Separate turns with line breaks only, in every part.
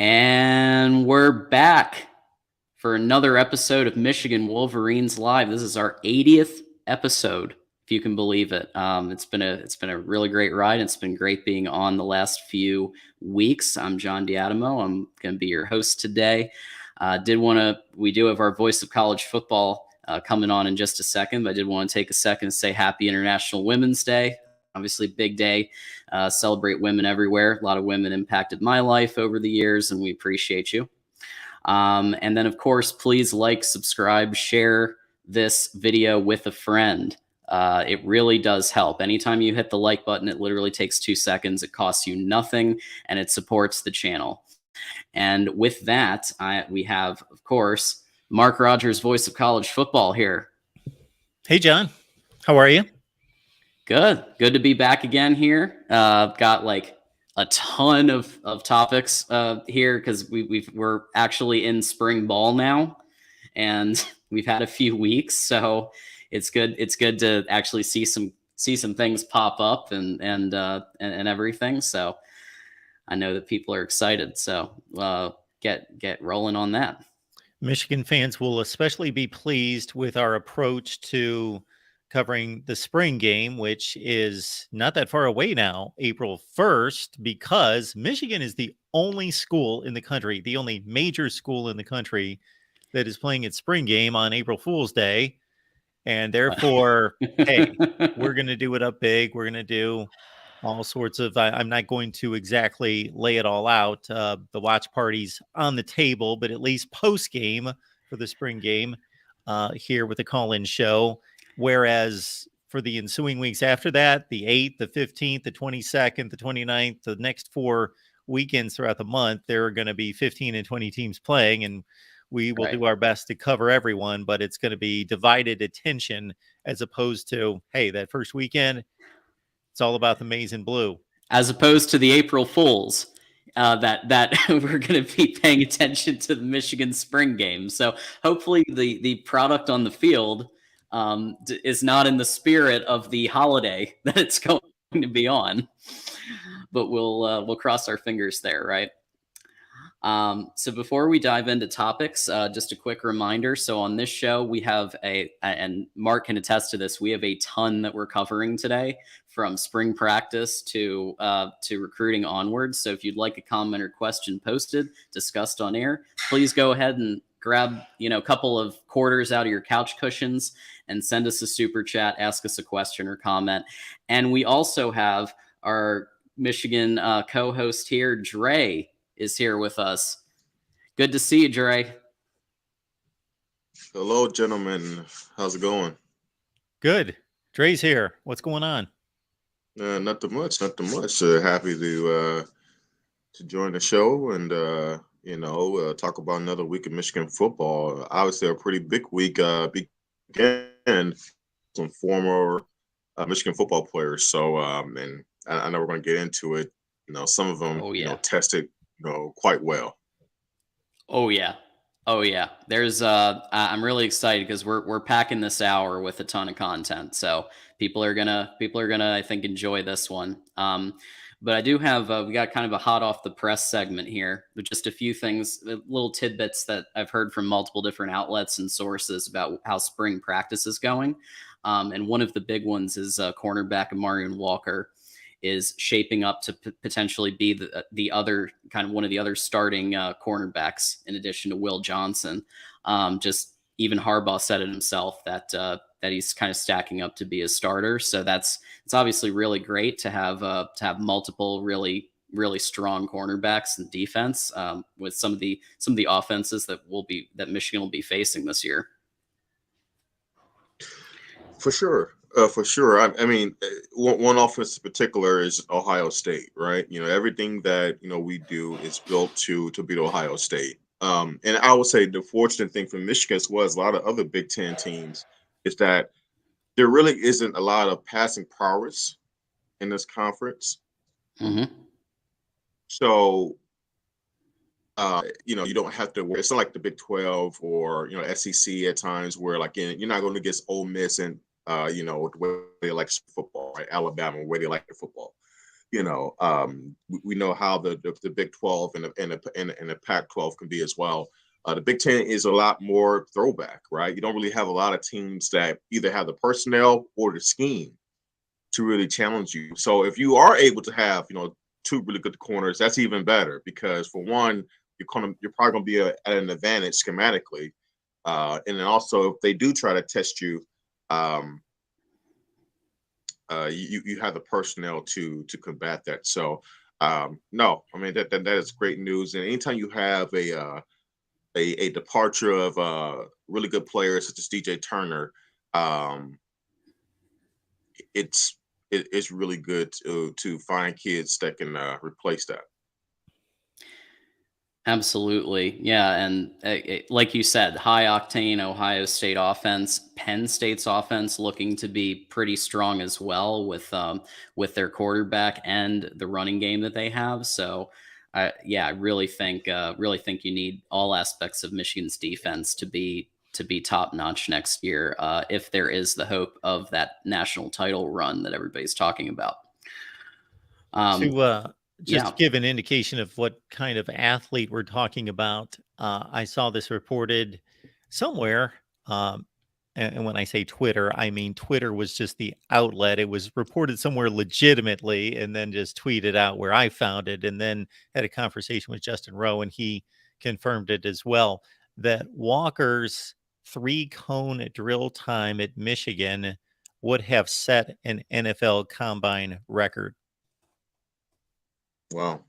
And we're back for another episode of Michigan Wolverines Live. This is our 80th episode, if you can believe it. It's been a really great ride. It's been great being on the last few weeks. I'm John Diadamo. I'm going to be your host today. We do have our voice of college football coming on in just a second, but I did want to take a second to say Happy International Women's Day. Obviously, big day. Celebrate women everywhere. A lot of women impacted my life over the years, and we appreciate you. And then, of course, please like, subscribe, share this video with a friend. It really does help. Anytime you hit the like button, it literally takes 2 seconds. It costs you nothing, and it supports the channel. And with that, we have, of course, Mark Rogers, voice of college football here.
Hey, John. How are you?
Good to be back again here. Got like a ton of topics here because we're actually in spring ball now, and we've had a few weeks, so it's good to actually see some things pop up and everything. So I know that people are excited. So get rolling on that.
Michigan fans will especially be pleased with our approach to covering the spring game, which is not that far away now, April 1st, because Michigan is the only school in the country, the only major school in the country that is playing its spring game on April Fool's Day. And therefore, hey, we're going to do it up big. We're going to do all sorts of, I'm not going to exactly lay it all out. The watch party's on the table, but at least post game for the spring game here with the call-in show. Whereas for the ensuing weeks after that, the 8th, the 15th, the 22nd, the 29th, the next 4 weekends throughout the month, there are going to be 15 and 20 teams playing, and we will do our best to cover everyone, but it's going to be divided attention as opposed to, hey, that first weekend, it's all about the maize and blue.
As opposed to the April Fools. That we're going to be paying attention to the Michigan spring game. So hopefully the product on the field is not in the spirit of the holiday that it's going to be on. But we'll cross our fingers there, right? So before we dive into topics, just a quick reminder. So on this show, we have and Mark can attest to this, we have a ton that we're covering today, from spring practice to recruiting onwards. So if you'd like a comment or question posted, discussed on air, please go ahead and grab a couple of quarters out of your couch cushions and send us a super chat, ask us a question or comment. And we also have our Michigan co-host here, Dre, is here with us. Good to see you, Dre.
Hello, gentlemen. How's it going?
Good. Dre's here. What's going on?
Nothing much. Happy to join the show and talk about another week of Michigan football. Obviously, a pretty big week. Began some former Michigan football players. So, and I know we're going to get into it. Some of them, tested, quite well.
Oh yeah. There's I'm really excited because we're packing this hour with a ton of content. So people are gonna I think enjoy this one. But I do have we got kind of a hot off the press segment here with just a few things, little tidbits that I've heard from multiple different outlets and sources about how spring practice is going. And one of the big ones is cornerback Marion Walker is shaping up to potentially be the other kind of one of the other starting cornerbacks in addition to Will Johnson. Just even Harbaugh said it himself that he's kind of stacking up to be a starter. So it's obviously really great to have multiple really strong cornerbacks in defense with some of the offenses that Michigan will be facing this year.
For sure. I mean, one offense in particular is Ohio State, right? Everything that, we do is built to beat Ohio State. And I would say the fortunate thing for Michigan, as well as a lot of other Big Ten teams, is that there really isn't a lot of passing prowess in this conference.
Mm-hmm.
So, you don't have to worry. It's not like the Big 12 or, SEC at times where, like, you're not going to get Ole Miss and, the way they like football, right? Alabama, where they like the football. We know how the Big 12 and the Pac-12 can be as well. The Big Ten is a lot more throwback, right? You don't really have a lot of teams that either have the personnel or the scheme to really challenge you. So if you are able to have, two really good corners, that's even better, because for one, you're probably going to be at an advantage schematically. And then also, if they do try to test you, you have the personnel to combat that. So no, I mean that is great news. And anytime you have a departure of really good players such as DJ Turner, it's really good to find kids that can replace that.
Absolutely. Yeah. And like you said, high octane Ohio State offense, Penn State's offense looking to be pretty strong as well with their quarterback and the running game that they have. So I really think you need all aspects of Michigan's defense to be top notch next year, if there is the hope of that national title run that everybody's talking about.
To just
Yeah.
give an indication of what kind of athlete we're talking about, I saw this reported somewhere. And when I say Twitter, I mean Twitter was just the outlet. It was reported somewhere legitimately and then just tweeted out where I found it, and then had a conversation with Justin Rowe, and he confirmed it as well, that Walker's 3-cone drill time at Michigan would have set an NFL combine record.
Wow.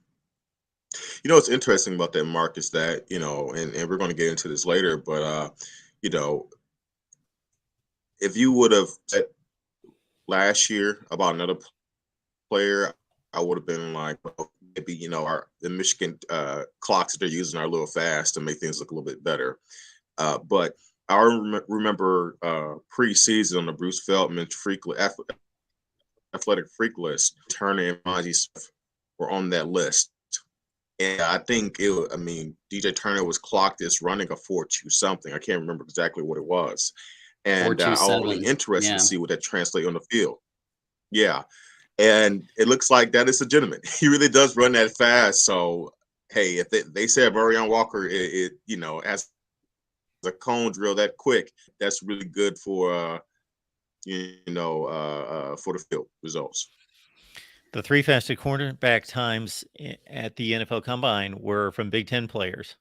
What's interesting about that, Mark, is that, and we're going to get into this later, but, if you would have said last year about another player, I would have been like, well, maybe, the Michigan clocks that they're using are a little fast to make things look a little bit better. But I remember preseason on the Bruce Feldman athletic freak list, Turner and Monty Smith were on that list. And I think DJ Turner was clocked as running a 4.2 something. I can't remember exactly what it was. And I'm really
4.27.
interested
Yeah.
to see what that translates on the field. Yeah. And it looks like that is legitimate. He really does run that fast. So, hey, if they said Marion Walker, as a cone drill that quick, that's really good for, for the field results.
The 3 fastest quarterback times at the NFL Combine were from Big Ten players.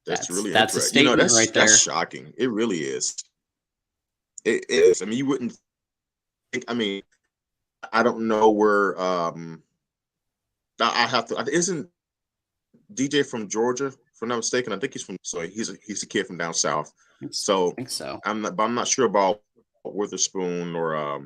That's really
that's a
interesting.
statement right there.
That's shocking. It really is. It is. I mean, you wouldn't think. I mean, I don't know where. I have to. Isn't DJ from Georgia? If I'm not mistaken, I think he's from. So he's a kid from down south. So
I think so.
I'm not sure about Witherspoon or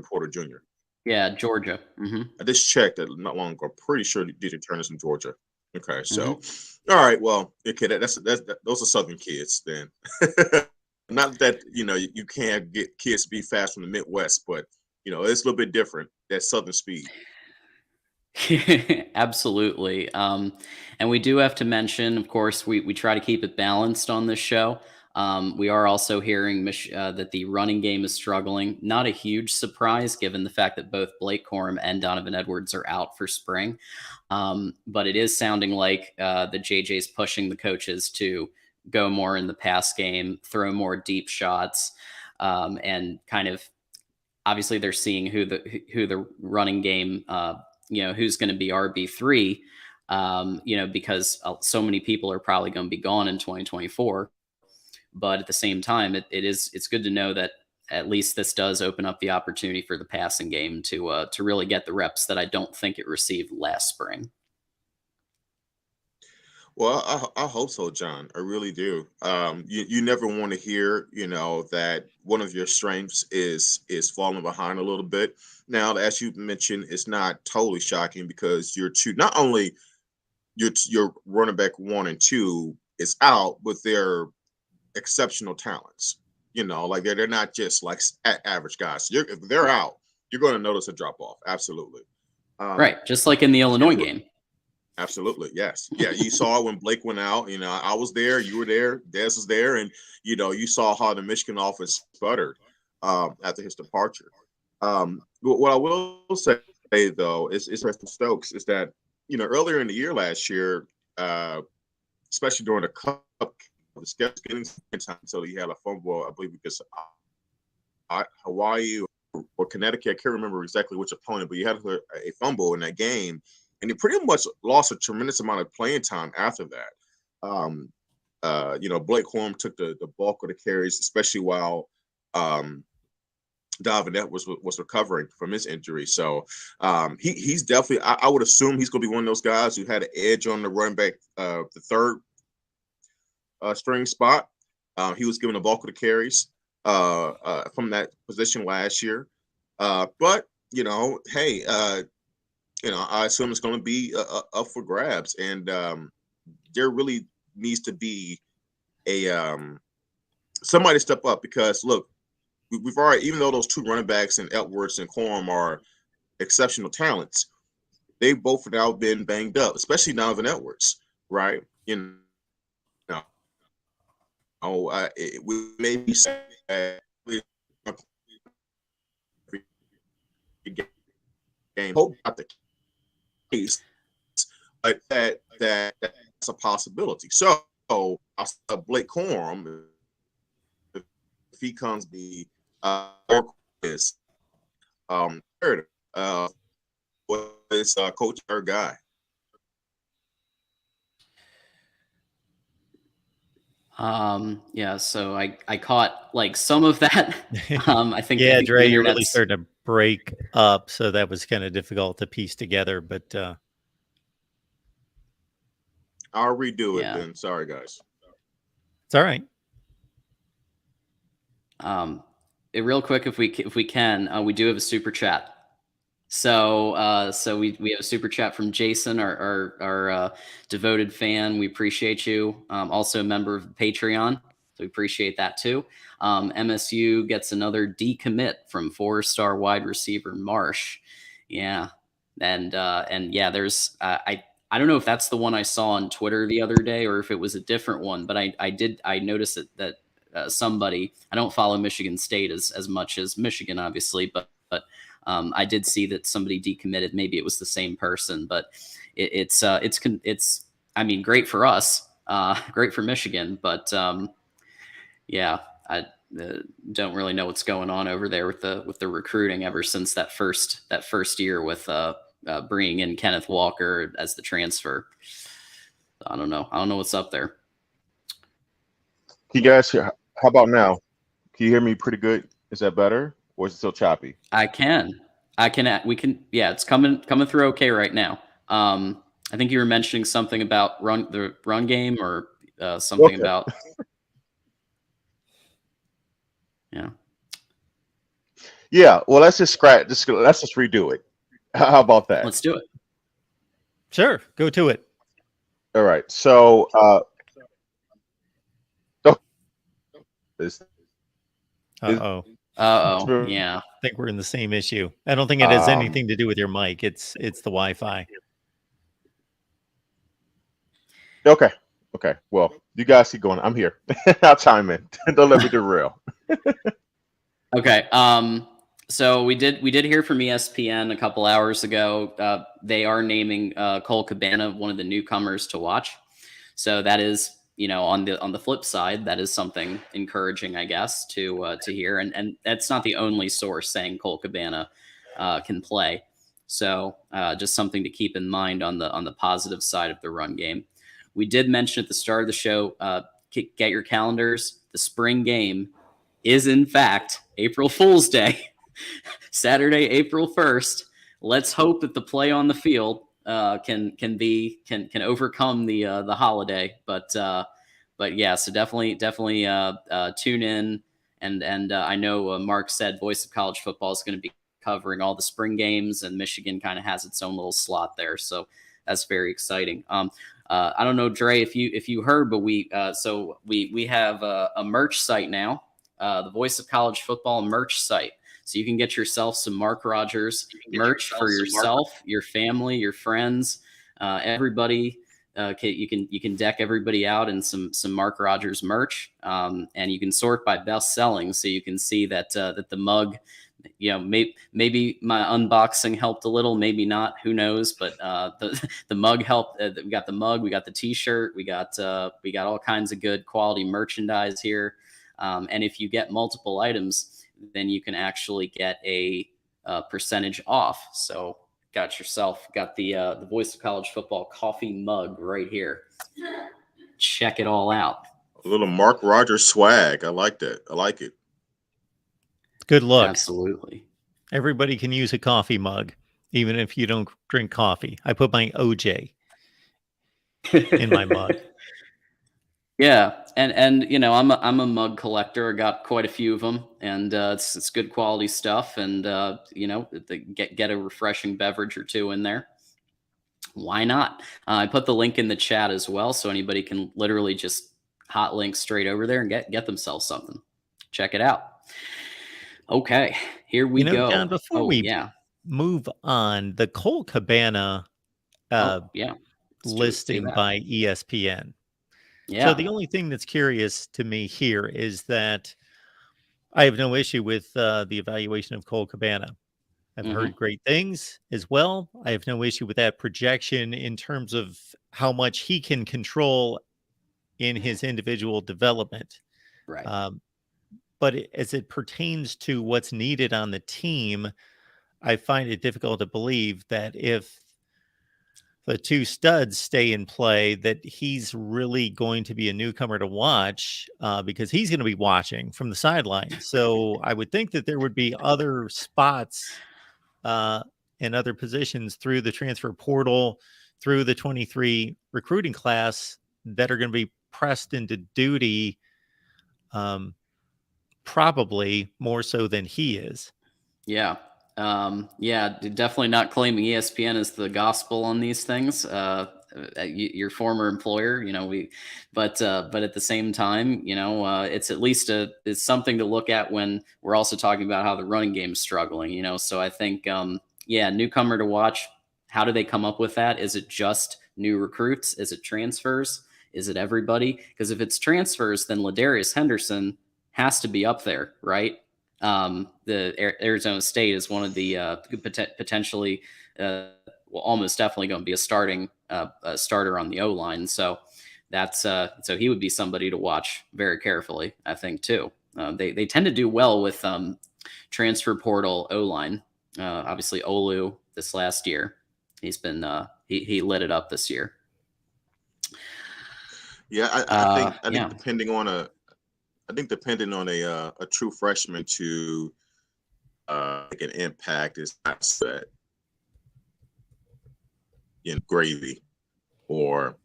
Porter Jr.
Yeah, Georgia. Mm-hmm.
I just checked that not long ago. Pretty sure DJ Turner's from Georgia. Okay, so all right. Well, okay, those are Southern kids then. Not that you can't get kids to be fast from the Midwest, but it's a little bit different. That Southern speed.
Absolutely. And we do have to mention, of course, we try to keep it balanced on this show. We are also hearing that the running game is struggling. Not a huge surprise given the fact that both Blake Corum and Donovan Edwards are out for spring. But it is sounding like the JJ's pushing the coaches to go more in the pass game, throw more deep shots, and kind of obviously they're seeing who the running game, who's going to be RB3, because so many people are probably going to be gone in 2024. But at the same time, it's good to know that at least this does open up the opportunity for the passing game to really get the reps that I don't think it received last spring.
Well, I hope so, John. I really do. You never want to hear, that one of your strengths is falling behind a little bit. Now, as you mentioned, it's not totally shocking because not only your running back 1 and 2 is out, but they're exceptional talents. Like they're not just like average guys. If they're out, you're going to notice a drop off. Absolutely.
Right, just like in the Illinois game.
Absolutely. Yes. Yeah. You saw when Blake went out, I was there, you were there, Des was there. And, you saw how the Michigan offense sputtered after his departure. What I will say though is Preston Stokes is that earlier in the year last year, especially during the Cup, the schedule getting time until he had a fumble, I believe, because Hawaii or Connecticut, I can't remember exactly which opponent, but he had a fumble in that game, and he pretty much lost a tremendous amount of playing time after that. Blake Corum took the bulk of the carries, especially while Dalvin Edwards was recovering from his injury. So he's definitely, I would assume he's going to be one of those guys who had an edge on the running back, the third string spot. He was given the bulk of the carries from that position last year. But, hey, I assume it's going to be up for grabs. And there really needs to be somebody step up because, look, we've already, even though those two running backs and Edwards and Corum are exceptional talents, they've both now been banged up, especially Donovan Edwards, right? We may be saying game, hope not the case, but that's a possibility. So Blake Corum, if he comes the is was coach our guy.
Yeah, so I caught like some of that. I think
yeah,
the
Dre, you're really
internet's
starting to break up, so that was kind of difficult to piece together. But
I'll redo it
Yeah.
then. Sorry, guys.
it's all right.
Real quick, if we can, we do have a super chat. So we have a super chat from Jason, our devoted fan. We appreciate you. Also a member of Patreon, so we appreciate that too. MSU gets another decommit from 4-star wide receiver Marsh. Yeah, and yeah, there's I don't know if that's the one I saw on Twitter the other day or if it was a different one, but I noticed that somebody, I don't follow Michigan State as much as Michigan, obviously, but I did see that somebody decommitted. Maybe it was the same person, but it's I mean, great for us, great for Michigan, but yeah, I don't really know what's going on over there with the recruiting ever since that first year with bringing in Kenneth Walker as the transfer. I don't know what's up there.
Can you guys hear? How about now? Can you hear me pretty good? Is that better, or is it still choppy?
We can. Yeah, it's coming through okay right now. I think you were mentioning something about the run game or something
Okay.
about. Yeah.
Yeah. Well, let's just redo it. How about that?
Let's do it.
Sure, go to it.
All right. So,
Yeah.
I think we're in the same issue. I don't think it has anything to do with your mic. It's the Wi-Fi.
Okay. Well, you guys keep going. I'm here. I'll chime in. Don't let me derail.
Okay. So we did hear from ESPN a couple hours ago. They are naming Cole Cabana one of the newcomers to watch. So that is, on the flip side, that is something encouraging, I guess, to hear. And that's not the only source saying Cole Cabana can play. So just something to keep in mind on the positive side of the run game. We did mention at the start of the show, get your calendars. The spring game is in fact April Fool's Day, Saturday, April 1st. Let's hope that the play on the field can overcome the holiday. But yeah, so definitely tune in. And I know Mark said Voice of College Football is going to be covering all the spring games, and Michigan kind of has its own little slot there. So that's very exciting. I don't know, Dre, if you heard, but we have a merch site now, the Voice of College Football merch site. So you can get yourself some Mark Rogers merch for yourself, your family, your friends, everybody. You can deck everybody out in some Mark Rogers merch, and you can sort by best selling. So you can see that the mug maybe my unboxing helped a little, maybe not, who knows, but the mug helped. We got the mug, we got the t-shirt, we got all kinds of good quality merchandise here. And if you get multiple items, then you can actually get a percentage off. So got the Voice of College Football coffee mug right here. Check it all out.
A little Mark Rogers swag. I like that. I like it.
Good look.
Absolutely.
Everybody can use a coffee mug, even if you don't drink coffee. I put my OJ in my mug.
Yeah, and I'm a mug collector. I got quite a few of them, and it's good quality stuff. And get a refreshing beverage or two in there. Why not? I put the link in the chat as well, so anybody can literally just hot link straight over there and get themselves something. Check it out. Okay, here we go.
John, before we move on, the Cole Cabana listing by ESPN.
Yeah.
So the only thing that's curious to me here is that I have no issue with the evaluation of Cole Cabana. I've heard great things as well. I have no issue with that projection in terms of how much he can control in his individual development.
Right.
But as it pertains to what's needed on the team, I find it difficult to believe that if the two studs stay in play, that he's really going to be a newcomer to watch because he's going to be watching from the sidelines. So I would think that there would be other spots and other positions through the transfer portal, through the 23 recruiting class that are going to be pressed into duty, probably more so than he is.
Yeah. Definitely not claiming ESPN is the gospel on these things. Your former employer, but at the same time, it's at least it's something to look at when we're also talking about how the running game is struggling, so I think, newcomer to watch. How do they come up with that? Is it just new recruits? Is it transfers? Is it everybody? Because if it's transfers, then Ladarius Henderson has to be up there, right? The Arizona State is one of the potentially, almost definitely going to be a starter on the O line. So so he would be somebody to watch very carefully, I think, too. They tend to do well with transfer portal O line. Obviously, Olu this last year, he's been he lit it up this year.
Yeah, I think depending on a true freshman to make an impact is not set in gravy or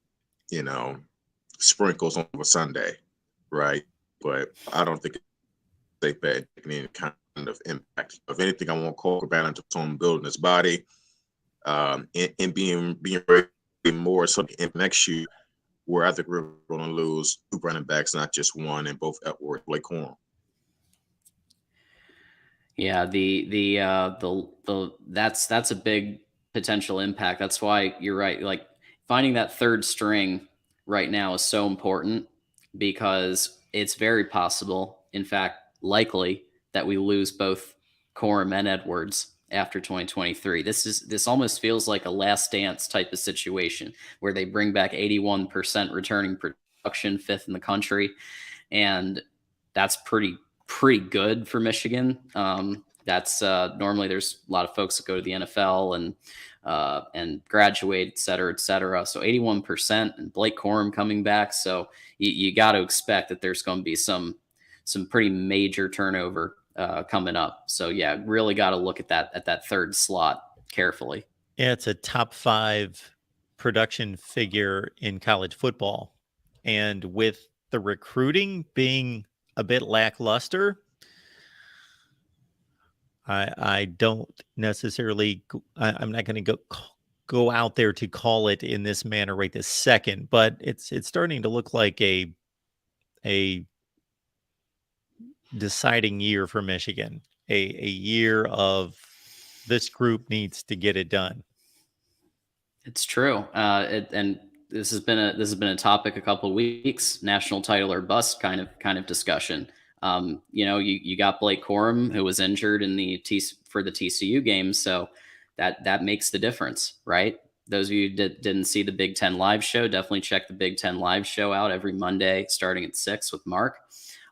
sprinkles on a Sunday, right? But I don't think they bet any kind of impact. If anything, I want Cole Cabana to on building his body and being ready more so in next year, where I think we're going to lose two running backs, not just one, and both Edward Blake Corum.
Yeah, that's a big potential impact. That's why you're right. Like finding that third string right now is so important because it's very possible, in fact, likely that we lose both Corum and Edwards after 2023. This almost feels like a last dance type of situation where they bring back 81% returning production, fifth in the country, and that's pretty good for Michigan. That's normally there's a lot of folks that go to the NFL and graduate, et cetera, et cetera. So 81% and Blake Corum coming back. So you got to expect that there's going to be some pretty major turnover coming up. So yeah, really got to look at that third slot carefully.
Yeah, it's a top 5 production figure in college football. And with the recruiting being a bit lackluster, I don't necessarily, I'm not going to go out there to call it in this manner right this second, but it's starting to look like a deciding year for Michigan, a year of this group needs to get it done.
It's true. And this has been a topic a couple of weeks, national title or bust kind of discussion. You got Blake Corum, who was injured in for the TCU game, so that makes the difference, right? Those of you didn't see the Big Ten live show, definitely check the Big Ten live show out every Monday starting at 6 with Mark.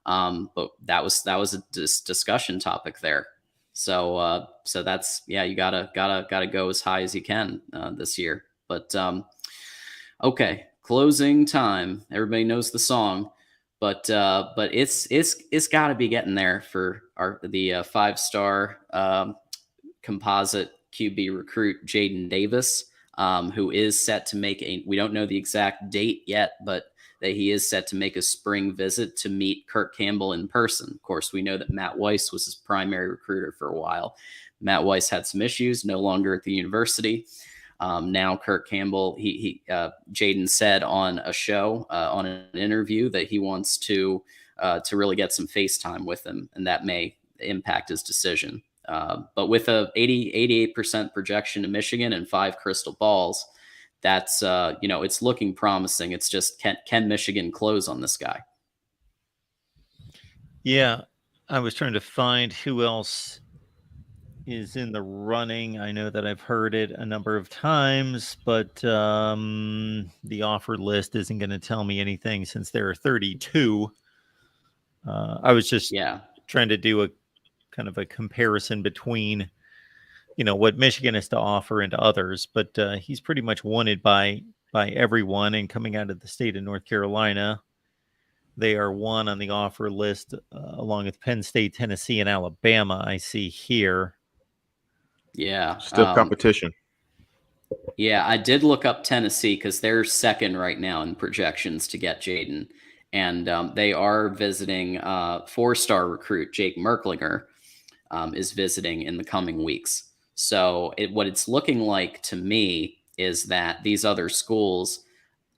But that was a discussion topic there. So that's, yeah, you gotta go as high as you can this year. But okay, closing time. Everybody knows the song, but it's got to be getting there for the 5-star composite QB recruit Jadyn Davis, who is set to make we don't know the exact date yet, but that he is set to make a spring visit to meet Kirk Campbell in person. Of course, we know that Matt Weiss was his primary recruiter for a while. Matt Weiss had some issues, no longer at the university. Now Kirk Campbell, Jadyn said on a show, on an interview, that he wants to really get some FaceTime with him, and that may impact his decision. But with a 88% projection to Michigan and 5 crystal balls, that's it's looking promising. It's just can Michigan close on this guy?
Yeah, I was trying to find who else is in the running. I know that I've heard it a number of times, but the offer list isn't going to tell me anything since there are 32. I was just trying to do a kind of a comparison between, what Michigan has to offer and others, but he's pretty much wanted by everyone. And coming out of the state of North Carolina, they are one on the offer list, along with Penn State, Tennessee, and Alabama. I see here.
Yeah.
Still competition.
Yeah, I did look up Tennessee because they're second right now in projections to get Jadyn. And they are visiting 4-star recruit Jake Merklinger is visiting in the coming weeks. So what it's looking like to me is that these other schools,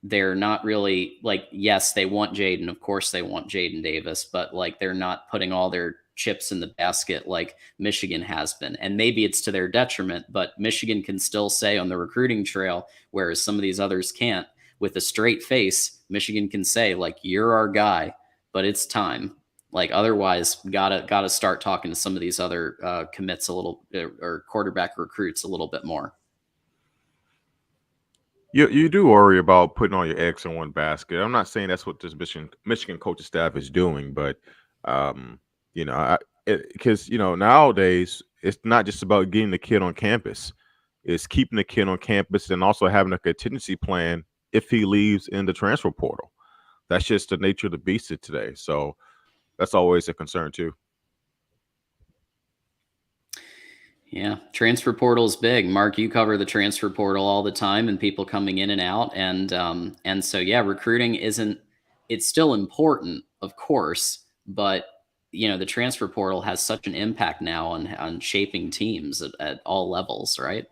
they're not really yes, they want Jadyn. Of course they want Jadyn Davis, but they're not putting all their chips in the basket like Michigan has been. And maybe it's to their detriment, but Michigan can still say on the recruiting trail, whereas some of these others can't, with a straight face, Michigan can say you're our guy, but it's time. Otherwise, gotta start talking to some of these other commits a little, or quarterback recruits a little bit more.
You do worry about putting all your eggs in one basket. I'm not saying that's what this Michigan coaching staff is doing, but because nowadays it's not just about getting the kid on campus; it's keeping the kid on campus and also having a contingency plan if he leaves in the transfer portal. That's just the nature of the beast of today. So that's always a concern too.
Yeah, transfer portal is big. Mark, you cover the transfer portal all the time and people coming in and out. And so, yeah, recruiting it's still important, of course, but the transfer portal has such an impact now on shaping teams at all levels, right?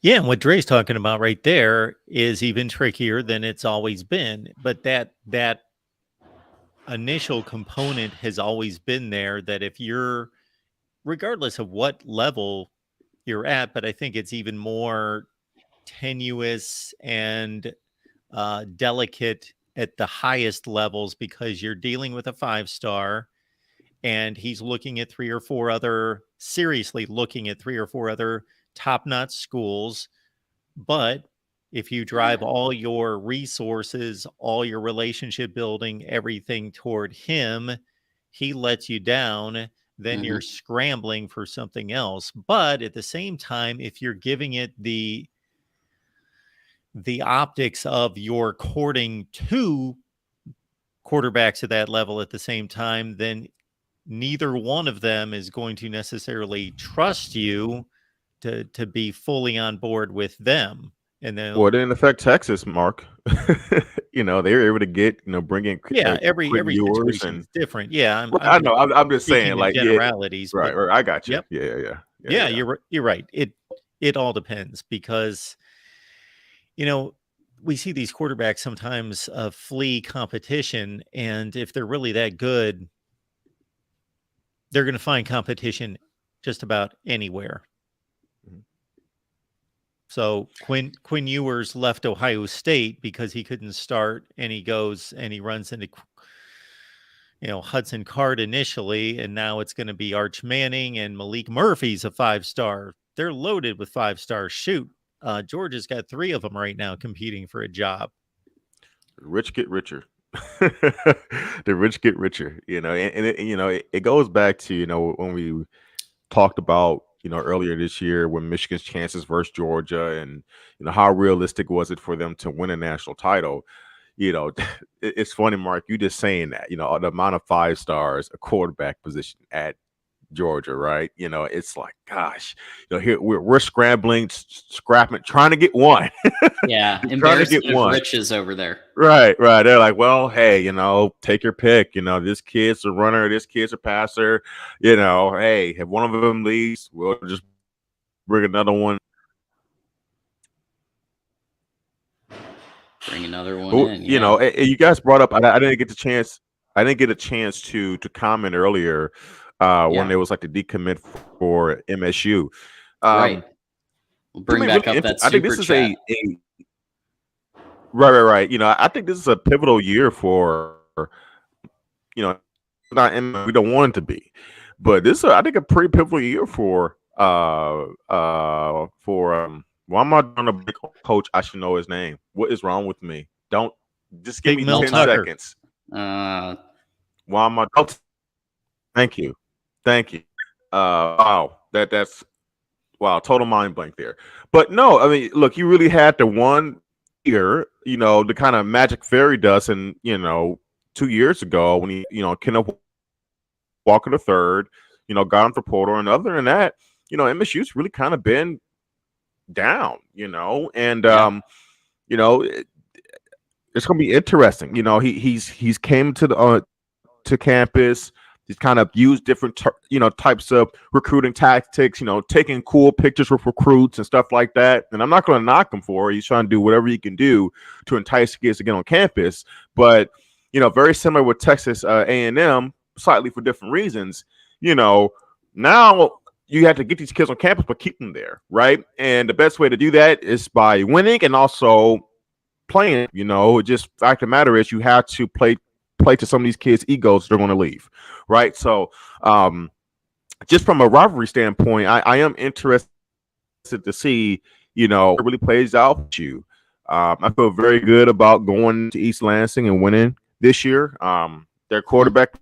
Yeah, and what Dre's talking about right there is even trickier than it's always been. But that initial component has always been there, that if you're, regardless of what level you're at, but I think it's even more tenuous and delicate at the highest levels, because you're dealing with a 5-star and he's looking at seriously looking at 3 or 4 other top-notch schools. But if you drive all your resources, all your relationship building, everything toward him, he lets you down, then you're scrambling for something else. But at the same time, if you're giving it the optics of your courting 2 quarterbacks at that level at the same time, then neither one of them is going to necessarily trust you to be fully on board with them. And then,
well, it didn't affect Texas, Mark. They were able to get, bring in
every situation is different. Yeah,
I know. I'm just saying,
generalities.
Right. I got you.
Yep. Yeah. You're right. It all depends, because we see these quarterbacks sometimes flee competition, and if they're really that good, they're going to find competition just about anywhere. So Quinn Ewers left Ohio State because he couldn't start, and he goes and he runs into Hudson Card initially, and now it's going to be Arch Manning and Malik Murphy's a 5-star. They're loaded with 5-stars. Shoot, Georgia's got 3 of them right now competing for a job.
Rich get richer. The rich get richer, and it goes back to, when we talked about, earlier this year when Michigan's chances versus Georgia, and, how realistic was it for them to win a national title. It's funny, Mark, you just saying that, the amount of 5-stars, a quarterback position at Georgia, right? It's like, gosh, here we're scrambling, scrapping, trying to get one.
Yeah,
trying to
embarrassment
get
of
one.
riches over there.
Right. They're like, well, hey, take your pick. This kid's a runner, this kid's a passer. Hey, if one of them leaves, we'll just bring another one.
Bring another one in.
You guys brought up. I didn't get the chance. I didn't get a chance to comment earlier when there was like the decommit for MSU.
Right. We'll bring back up that super
I think this is
chat.
Right. I think this is a pivotal year for, not we don't want it to be, but this is, I think, a pretty pivotal year for why am I on a big coach? I should know his name. What is wrong with me? Don't just give me 10 seconds.
Tucker.
Why am I? Oh, thank you. Wow, that's wow, total mind blank there. But no, I mean, look, you really had the one year, the kind of magic fairy dust, and 2 years ago when he, Kenneth Walker the third, got him for Porter, and other than that, MSU's really kind of been down, and it's gonna be interesting. He's came to the to campus. He's kind of used different types of recruiting tactics, taking cool pictures with recruits and stuff like that. And I'm not going to knock him for it. He's trying to do whatever he can do to entice kids to get on campus. But very similar with Texas A&M, slightly for different reasons. Now you have to get these kids on campus, but keep them there, right? And the best way to do that is by winning and also playing. Just fact of the matter is you have to play to some of these kids' egos. They're going to leave, right? So, just from a rivalry standpoint, I am interested to see, it really plays out with you. I feel very good about going to East Lansing and winning this year. Their quarterback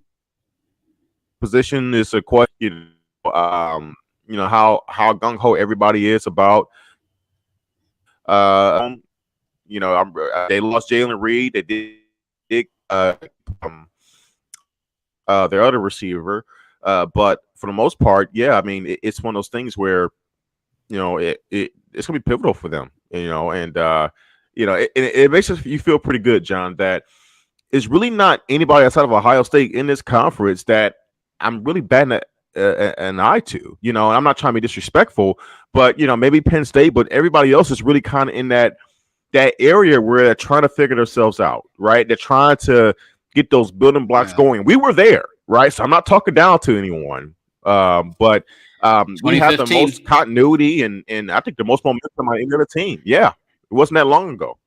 position is a question. How gung ho everybody is about. They lost Jalen Reed. They did their other receiver, but for the most part, I mean, it's one of those things where it's gonna be pivotal for them, and it makes you feel pretty good, John, that it's really not anybody outside of Ohio State in this conference that I'm really batting an eye to, and I'm not trying to be disrespectful, but maybe Penn State, but everybody else is really kind of in that area where they're trying to figure themselves out, right? They're trying to get those building blocks going. We were there, right? So I'm not talking down to anyone, but we have the most continuity and I think the most momentum on any other team. Yeah, it wasn't that long ago.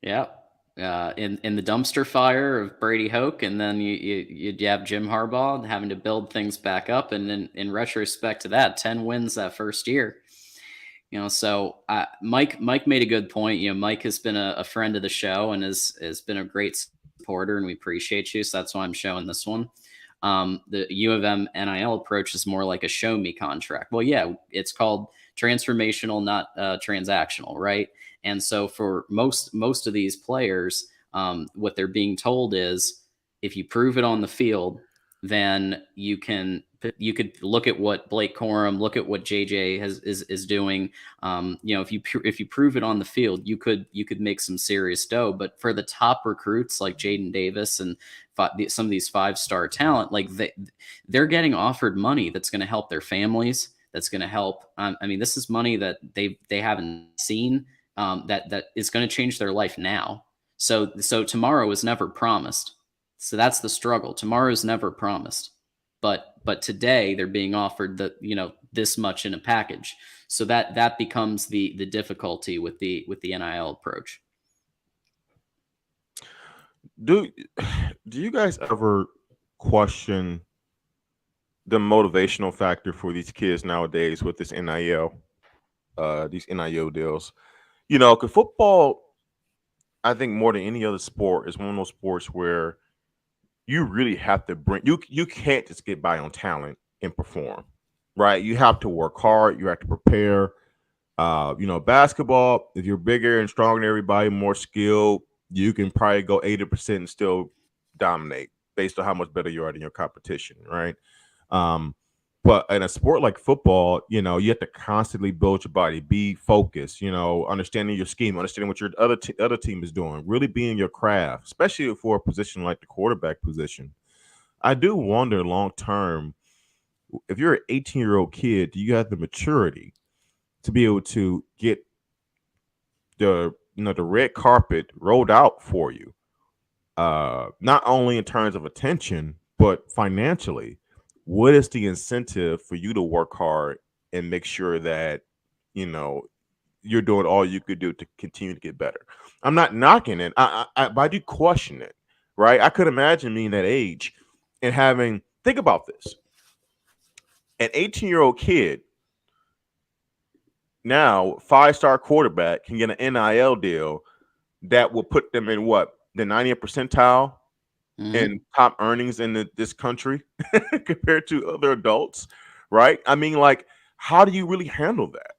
Yeah. In the dumpster fire of Brady Hoke, and then you have Jim Harbaugh having to build things back up, and in retrospect to that, 10 wins that first year. So Mike made a good point. Mike has been a friend of the show and has been a great supporter, and we appreciate you. So that's why I'm showing this one. The U of M NIL approach is more like a show me contract. Well, yeah, it's called transformational, not transactional, right? And so for most of these players, what they're being told is, if you prove it on the field, then you could look at what Blake Corum, look at what JJ is doing. If you prove it on the field, you could make some serious dough. But for the top recruits like Jadyn Davis and some of these 5-star talent, like they're getting offered money that's going to help their families. That's going to help. This is money that they haven't seen. That is going to change their life now. So tomorrow is never promised. So that's the struggle. Tomorrow is never promised. But today they're being offered this much in a package. So that becomes the difficulty with the NIL approach.
Do you guys ever question the motivational factor for these kids nowadays with this NIL, these NIL deals. You know, because football, I think more than any other sport, is one of those sports where you really have to you can't just get by on talent and perform, right? You have to work hard. You have to prepare. You know, basketball, if you're bigger and stronger than everybody, more skilled, you can probably go 80% and still dominate based on how much better you are than your competition, right? Um, but in a sport like football, you know, you have to constantly build your body, be focused, you know, understanding your scheme, understanding what your other team is doing, really being your craft, especially for a position like the quarterback position. I do wonder long term, if you're an 18-year-old kid, do you have the maturity to be able to get the red carpet rolled out for you, not only in terms of attention but financially? What is the incentive for you to work hard and make sure that you know you're doing all you could do to continue to get better? I'm not knocking it, but I do question it, right? I could imagine being that age and having, think about this, an 18-year-old kid now, 5-star quarterback, can get an NIL deal that will put them in what, the 90th percentile in top earnings in this country compared to other adults, right? I mean, like, how do you really handle that?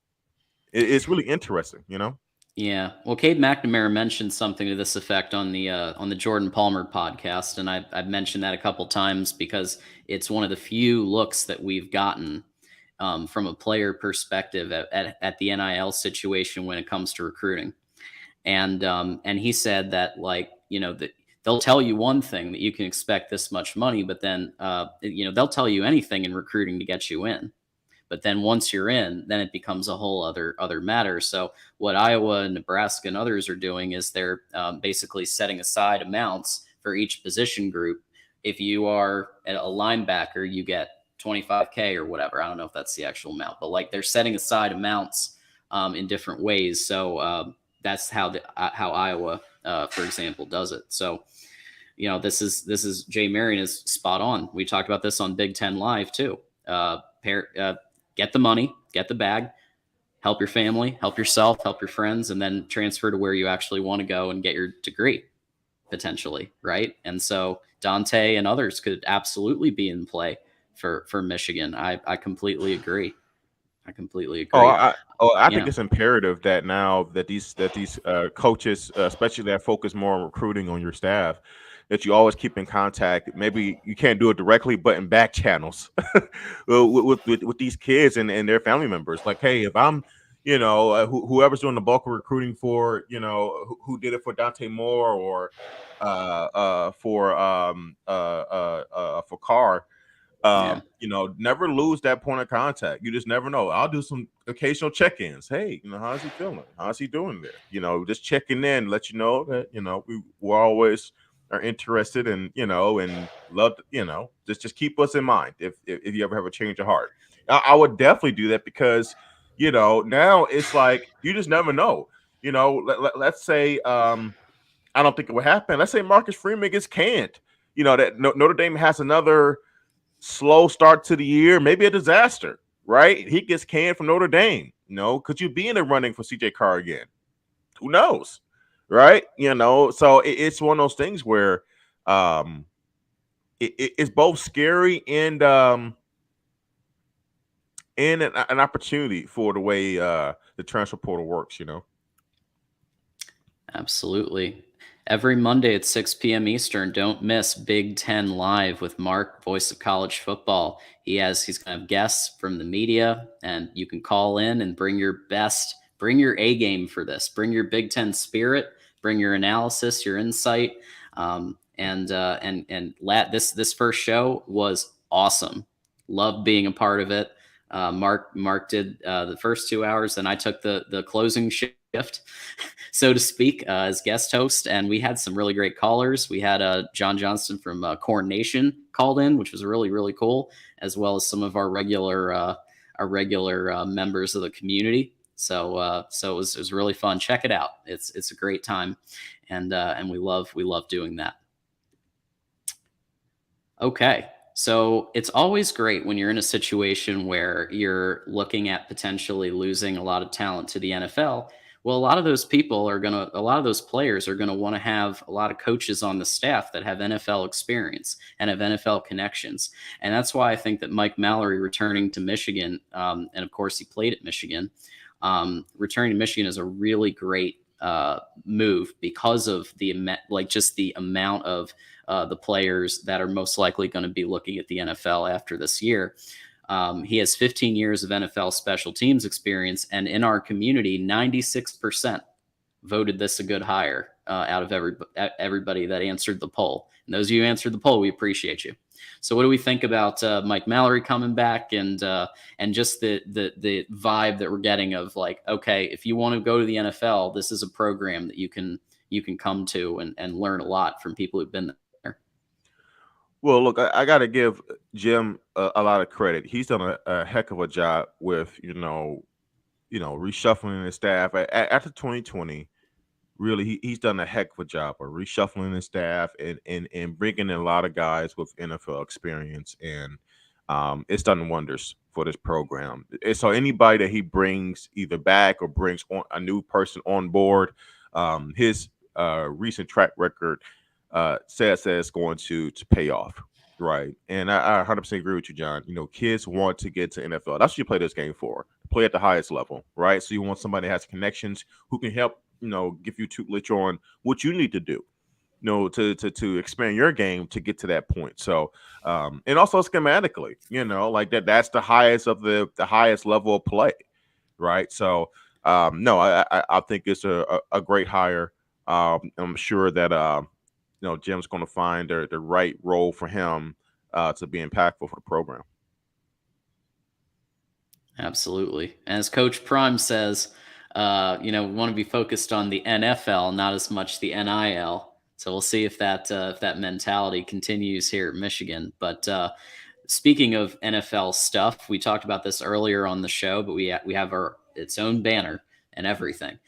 It's really interesting, you know?
Yeah. Well, Cade McNamara mentioned something to this effect on the Jordan Palmer podcast, and I've mentioned that a couple times because it's one of the few looks that we've gotten from a player perspective at the NIL situation when it comes to recruiting. And he said that, like, you know, that they'll tell you one thing, that you can expect this much money, but then you know, they'll tell you anything in recruiting to get you in. But then once you're in, then it becomes a whole other matter. So what Iowa and Nebraska and others are doing is they're basically setting aside amounts for each position group. If you are a linebacker, you get 25K or whatever. I don't know if that's the actual amount, but like, they're setting aside amounts in different ways. So that's how Iowa, for example, does it. So, you know, this is Jay Marion is spot on. We talked about this on Big Ten Live too. Get the money, get the bag, help your family, help yourself, help your friends, and then transfer to where you actually want to go and get your degree, potentially, right? And so Dante and others could absolutely be in play for Michigan. I completely agree. I completely agree.
I think it's imperative that now that these coaches, especially that focus more on recruiting on your staff, that you always keep in contact. Maybe you can't do it directly, but in back channels with these kids and their family members. Like, hey, if I'm, you know, whoever's doing the bulk of recruiting for, you know, who did it for Dante Moore or for Carr. You know, never lose that point of contact. You just never know. I'll do some occasional check-ins. Hey, you know, how's he feeling? How's he doing there? You know, just checking in, let you know that, you know, we're always are interested and, you know, and love, you know, just keep us in mind if you ever have a change of heart. I would definitely do that because, you know, now it's like you just never know. You know, let's say I don't think it would happen. Let's say Marcus Freeman gets canned. You know, that Notre Dame has another slow start to the year, maybe a disaster, right? He gets canned from Notre Dame. You know, could you be in the running for CJ Carr again? Who knows, right? You know, so it's one of those things where it's both scary and an opportunity for the way the transfer portal works, you know.
Absolutely. Every Monday at 6 p.m. Eastern, don't miss Big Ten Live with Mark, voice of college football. He's going to have guests from the media, and you can call in and bring your best, bring your A game for this. Bring your Big Ten spirit, bring your analysis, your insight. This first show was awesome. Loved being a part of it. Mark did the first 2 hours, and I took the closing shift, so to speak, as guest host, and we had some really great callers. We had John Johnston from Corn Nation called in, which was really, really cool, as well as some of our regular members of the community. So it was really fun. Check it out. It's a great time, and we love doing that. Okay. So it's always great when you're in a situation where you're looking at potentially losing a lot of talent to the NFL. Well, a lot of those players are going to want to have a lot of coaches on the staff that have NFL experience and have NFL connections. And that's why I think that Mike Mallory returning to Michigan, and of course he played at Michigan, returning to Michigan is a really great move because of just the amount of the players that are most likely going to be looking at the NFL after this year. He has 15 years of NFL special teams experience, and in our community, 96% voted this a good hire out of everybody that answered the poll. And those of you who answered the poll, we appreciate you. So, what do we think about Mike Mallory coming back and just the vibe that we're getting of like, okay, if you want to go to the NFL, this is a program that you can come to and learn a lot from people who've been there.
Well, look, I got to give Jim a lot of credit. He's done a heck of a job with reshuffling his staff after 2020. Really, he's done a heck of a job of reshuffling his staff and bringing in a lot of guys with NFL experience, and it's done wonders for this program. And so anybody that he brings either back or brings on a new person on board, his recent track record says that it's going to pay off, right? And I 100% agree with you, John. Kids want to get to NFL. That's what you play this game for. Play at the highest level, right? So you want somebody that has connections who can help give you tutelage on what you need to do, to expand your game to get to that point. So, and also schematically, like that's the highest of the highest level of play, right? So, no, I think it's a great hire. I'm sure that Jim's going to find the right role for him to be impactful for the program.
Absolutely. And as Coach Prime says, we want to be focused on the NFL, not as much the NIL. So we'll see if that mentality continues here at Michigan. But speaking of NFL stuff, we talked about this earlier on the show, but we have its own banner and everything.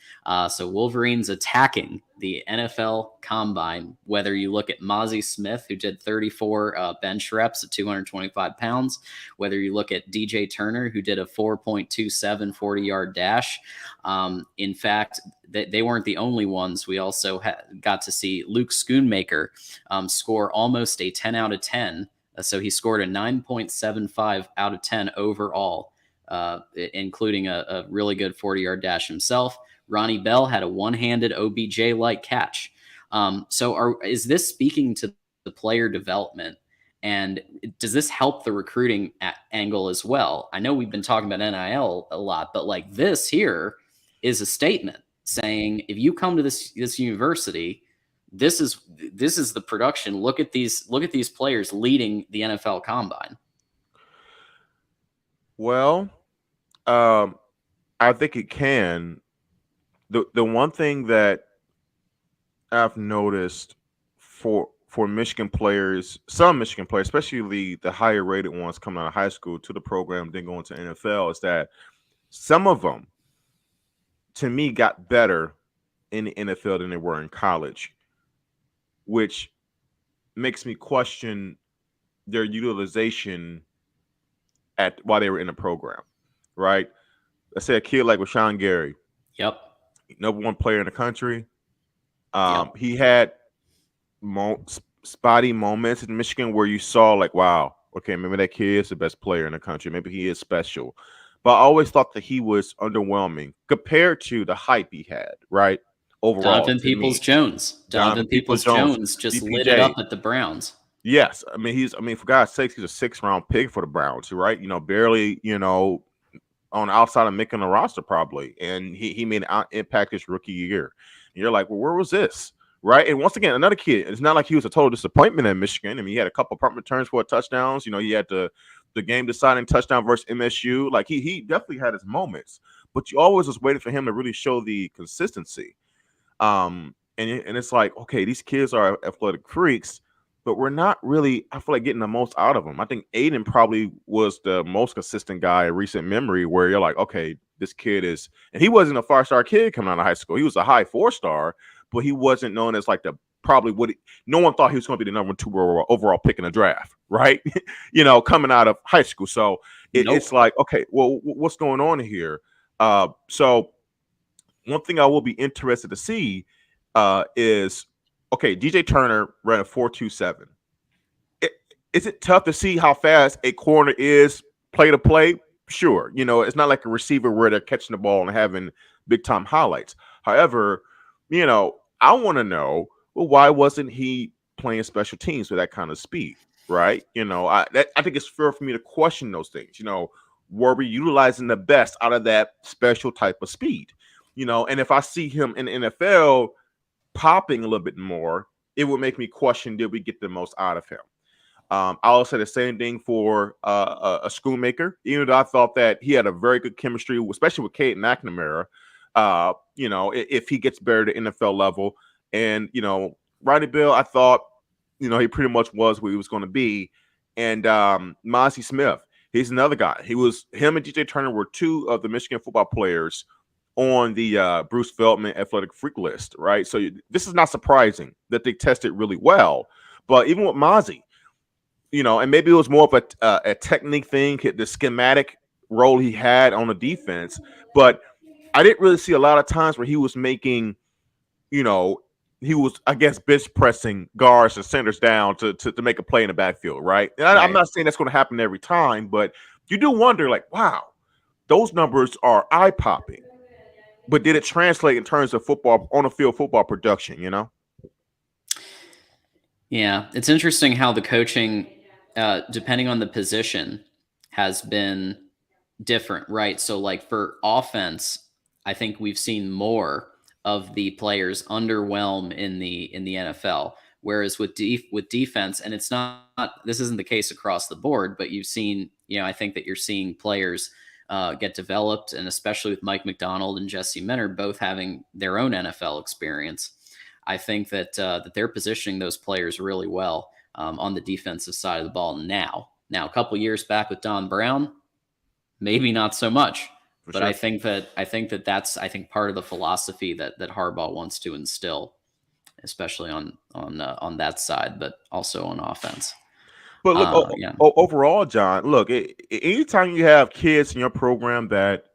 So Wolverines attacking the NFL Combine, whether you look at Mozzie Smith, who did 34 bench reps at 225 pounds, whether you look at DJ Turner, who did a 4.27 40-yard dash. In fact, they weren't the only ones. We also got to see Luke Schoonmaker score almost a 10 out of 10. So he scored a 9.75 out of 10 overall, including a really good 40-yard dash himself. Ronnie Bell had a one-handed OBJ-like catch. Is this speaking to the player development, and does this help the recruiting angle as well? I know we've been talking about NIL a lot, but like this here is a statement saying if you come to this university, this is the production. Look at these players leading the NFL Combine.
Well, I think it can. The one thing that I've noticed for Michigan players, some Michigan players, especially the higher rated ones coming out of high school to the program, then going to NFL, is that some of them, to me, got better in the NFL than they were in college, which makes me question their utilization while they were in the program, right? Let's say a kid like Rashawn Gary.
Yep.
Number one player in the country.
Yep.
He had spotty moments in Michigan where you saw like, wow, okay, maybe that kid is the best player in the country. Maybe he is special. But I always thought that he was underwhelming compared to the hype he had, right? Overall.
Donovan Peoples-Jones. Donovan Peoples-Jones just
DPJ.
lit it up at the Browns.
Yes. I mean, for God's sakes, he's a 6th-round pick for the Browns, right? Barely, on the outside of making a roster probably. And he made an impact his rookie year. And you're like, well, where was this? Right. And once again, another kid, it's not like he was a total disappointment in Michigan. I mean, he had a couple of punt returns for touchdowns. He had the game deciding touchdown versus MSU. Like he definitely had his moments, but you always was waiting for him to really show the consistency. And it's like, okay, these kids are athletic freaks, but we're not really, I feel like, getting the most out of them. I think Aiden probably was the most consistent guy in recent memory where you're like, okay, this kid is, and he wasn't a 5-star kid coming out of high school. He was a high 4-star, but he wasn't known as like the probably no one thought he was going to be the number 2 overall pick in the draft, right? Coming out of high school. So it's like, okay, well, what's going on here? So one thing I will be interested to see is, okay, DJ Turner ran a 4.27. Is it tough to see how fast a corner is play to play? Sure. It's not like a receiver where they're catching the ball and having big time highlights. However, I want to know, well, why wasn't he playing special teams with that kind of speed? Right. I think it's fair for me to question those things. Were we utilizing the best out of that special type of speed? And if I see him in the NFL popping a little bit more, it would make me question, did we get the most out of him? I'll say the same thing for a Schoonmaker, even though I thought that he had a very good chemistry, especially with Cade McNamara. If he gets better at the NFL level, and Rodney Bill, I thought he pretty much was where he was going to be. And Mozzie Smith, he's another guy. Him and DJ Turner were 2 of the Michigan football players on the Bruce Feldman Athletic Freak list, right? So this is not surprising that they tested really well. But even with Mozzie, and maybe it was more of a technique thing, the schematic role he had on the defense. But I didn't really see a lot of times where he was making, he was, I guess, bench pressing guards and centers down to make a play in the backfield, right? And I'm not saying that's going to happen every time, but you do wonder, like, wow, those numbers are eye popping. But did it translate in terms of football, on the field football production,
Yeah, it's interesting how the coaching, depending on the position, has been different, right? So, like for offense, I think we've seen more of the players underwhelm in the NFL, whereas with defense, and it's not this isn't the case across the board, but you've seen, I think that you're seeing players get developed, and especially with Mike McDonald and Jesse Minter both having their own NFL experience. I think that that they're positioning those players really well on the defensive side of the ball now. Now, a couple years back with Don Brown, maybe not so much, but sure. I think that's part of the philosophy that Harbaugh wants to instill, especially on that side, but also on offense.
But look, overall, John, look, anytime you have kids in your program that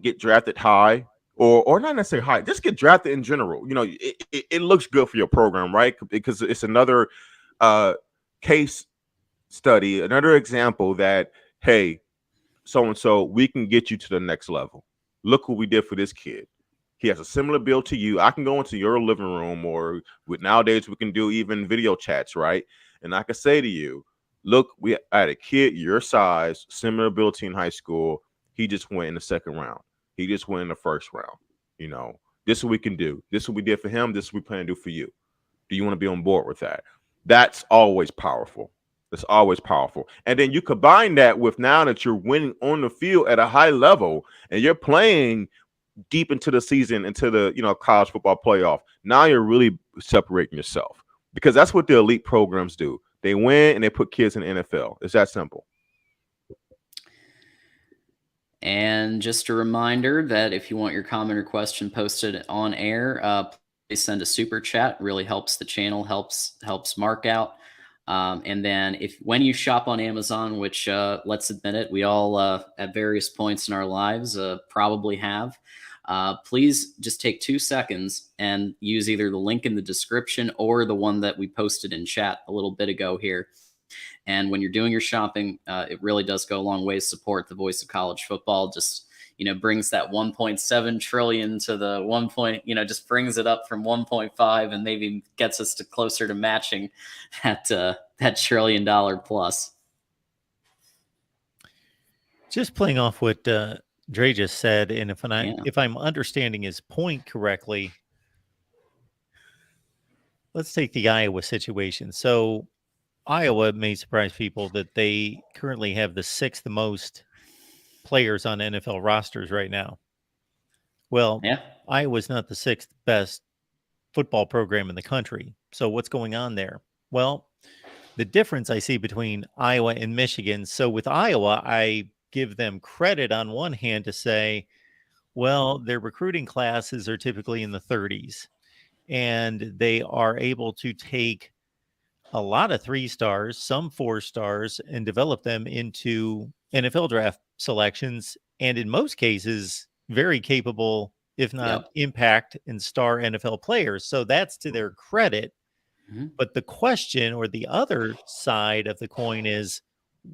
get drafted high, or not necessarily high, just get drafted in general, it looks good for your program, right? Because it's another case study, another example that, hey, so-and-so, we can get you to the next level. Look what we did for this kid. He has a similar build to you. I can go into your living room, or nowadays we can do even video chats, right? And I can say to you, look, we had a kid your size, similar ability in high school. He just went in the second round. He just went in the first round. This is what we can do. This is what we did for him. This is what we plan to do for you. Do you want to be on board with that? That's always powerful. That's always powerful. And then you combine that with now that you're winning on the field at a high level and you're playing deep into the season, into the college football playoff. Now you're really separating yourself, because that's what the elite programs do. They win and they put kids in the NFL. It's that simple.
And just a reminder that if you want your comment or question posted on air, please send a super chat. Really helps the channel, helps Mark out. And then when you shop on Amazon, which let's admit it, we all at various points in our lives probably have, please just take 2 seconds and use either the link in the description or the one that we posted in chat a little bit ago here. And when you're doing your shopping, it really does go a long way to support the voice of college football. Just, brings that 1.7 trillion to the 1 point, just brings it up from 1.5 and maybe gets us closer to matching that $1 trillion plus.
Just playing off what Dre just said, and if I'm understanding his point correctly, let's take the Iowa situation. So Iowa may surprise people that they currently have the 6th most players on NFL rosters right now. Well, Iowa's not the 6th best football program in the country. So what's going on there? Well, the difference I see between Iowa and Michigan. So with Iowa, I give them credit on one hand to say, well, their recruiting classes are typically in the 30s. and they are able to take a lot of 3-stars, some 4-stars, and develop them into NFL draft selections. And in most cases, very capable, if not
Yep.
impact and star NFL players. So that's to their credit.
Mhm.
But the question, or the other side of the coin, is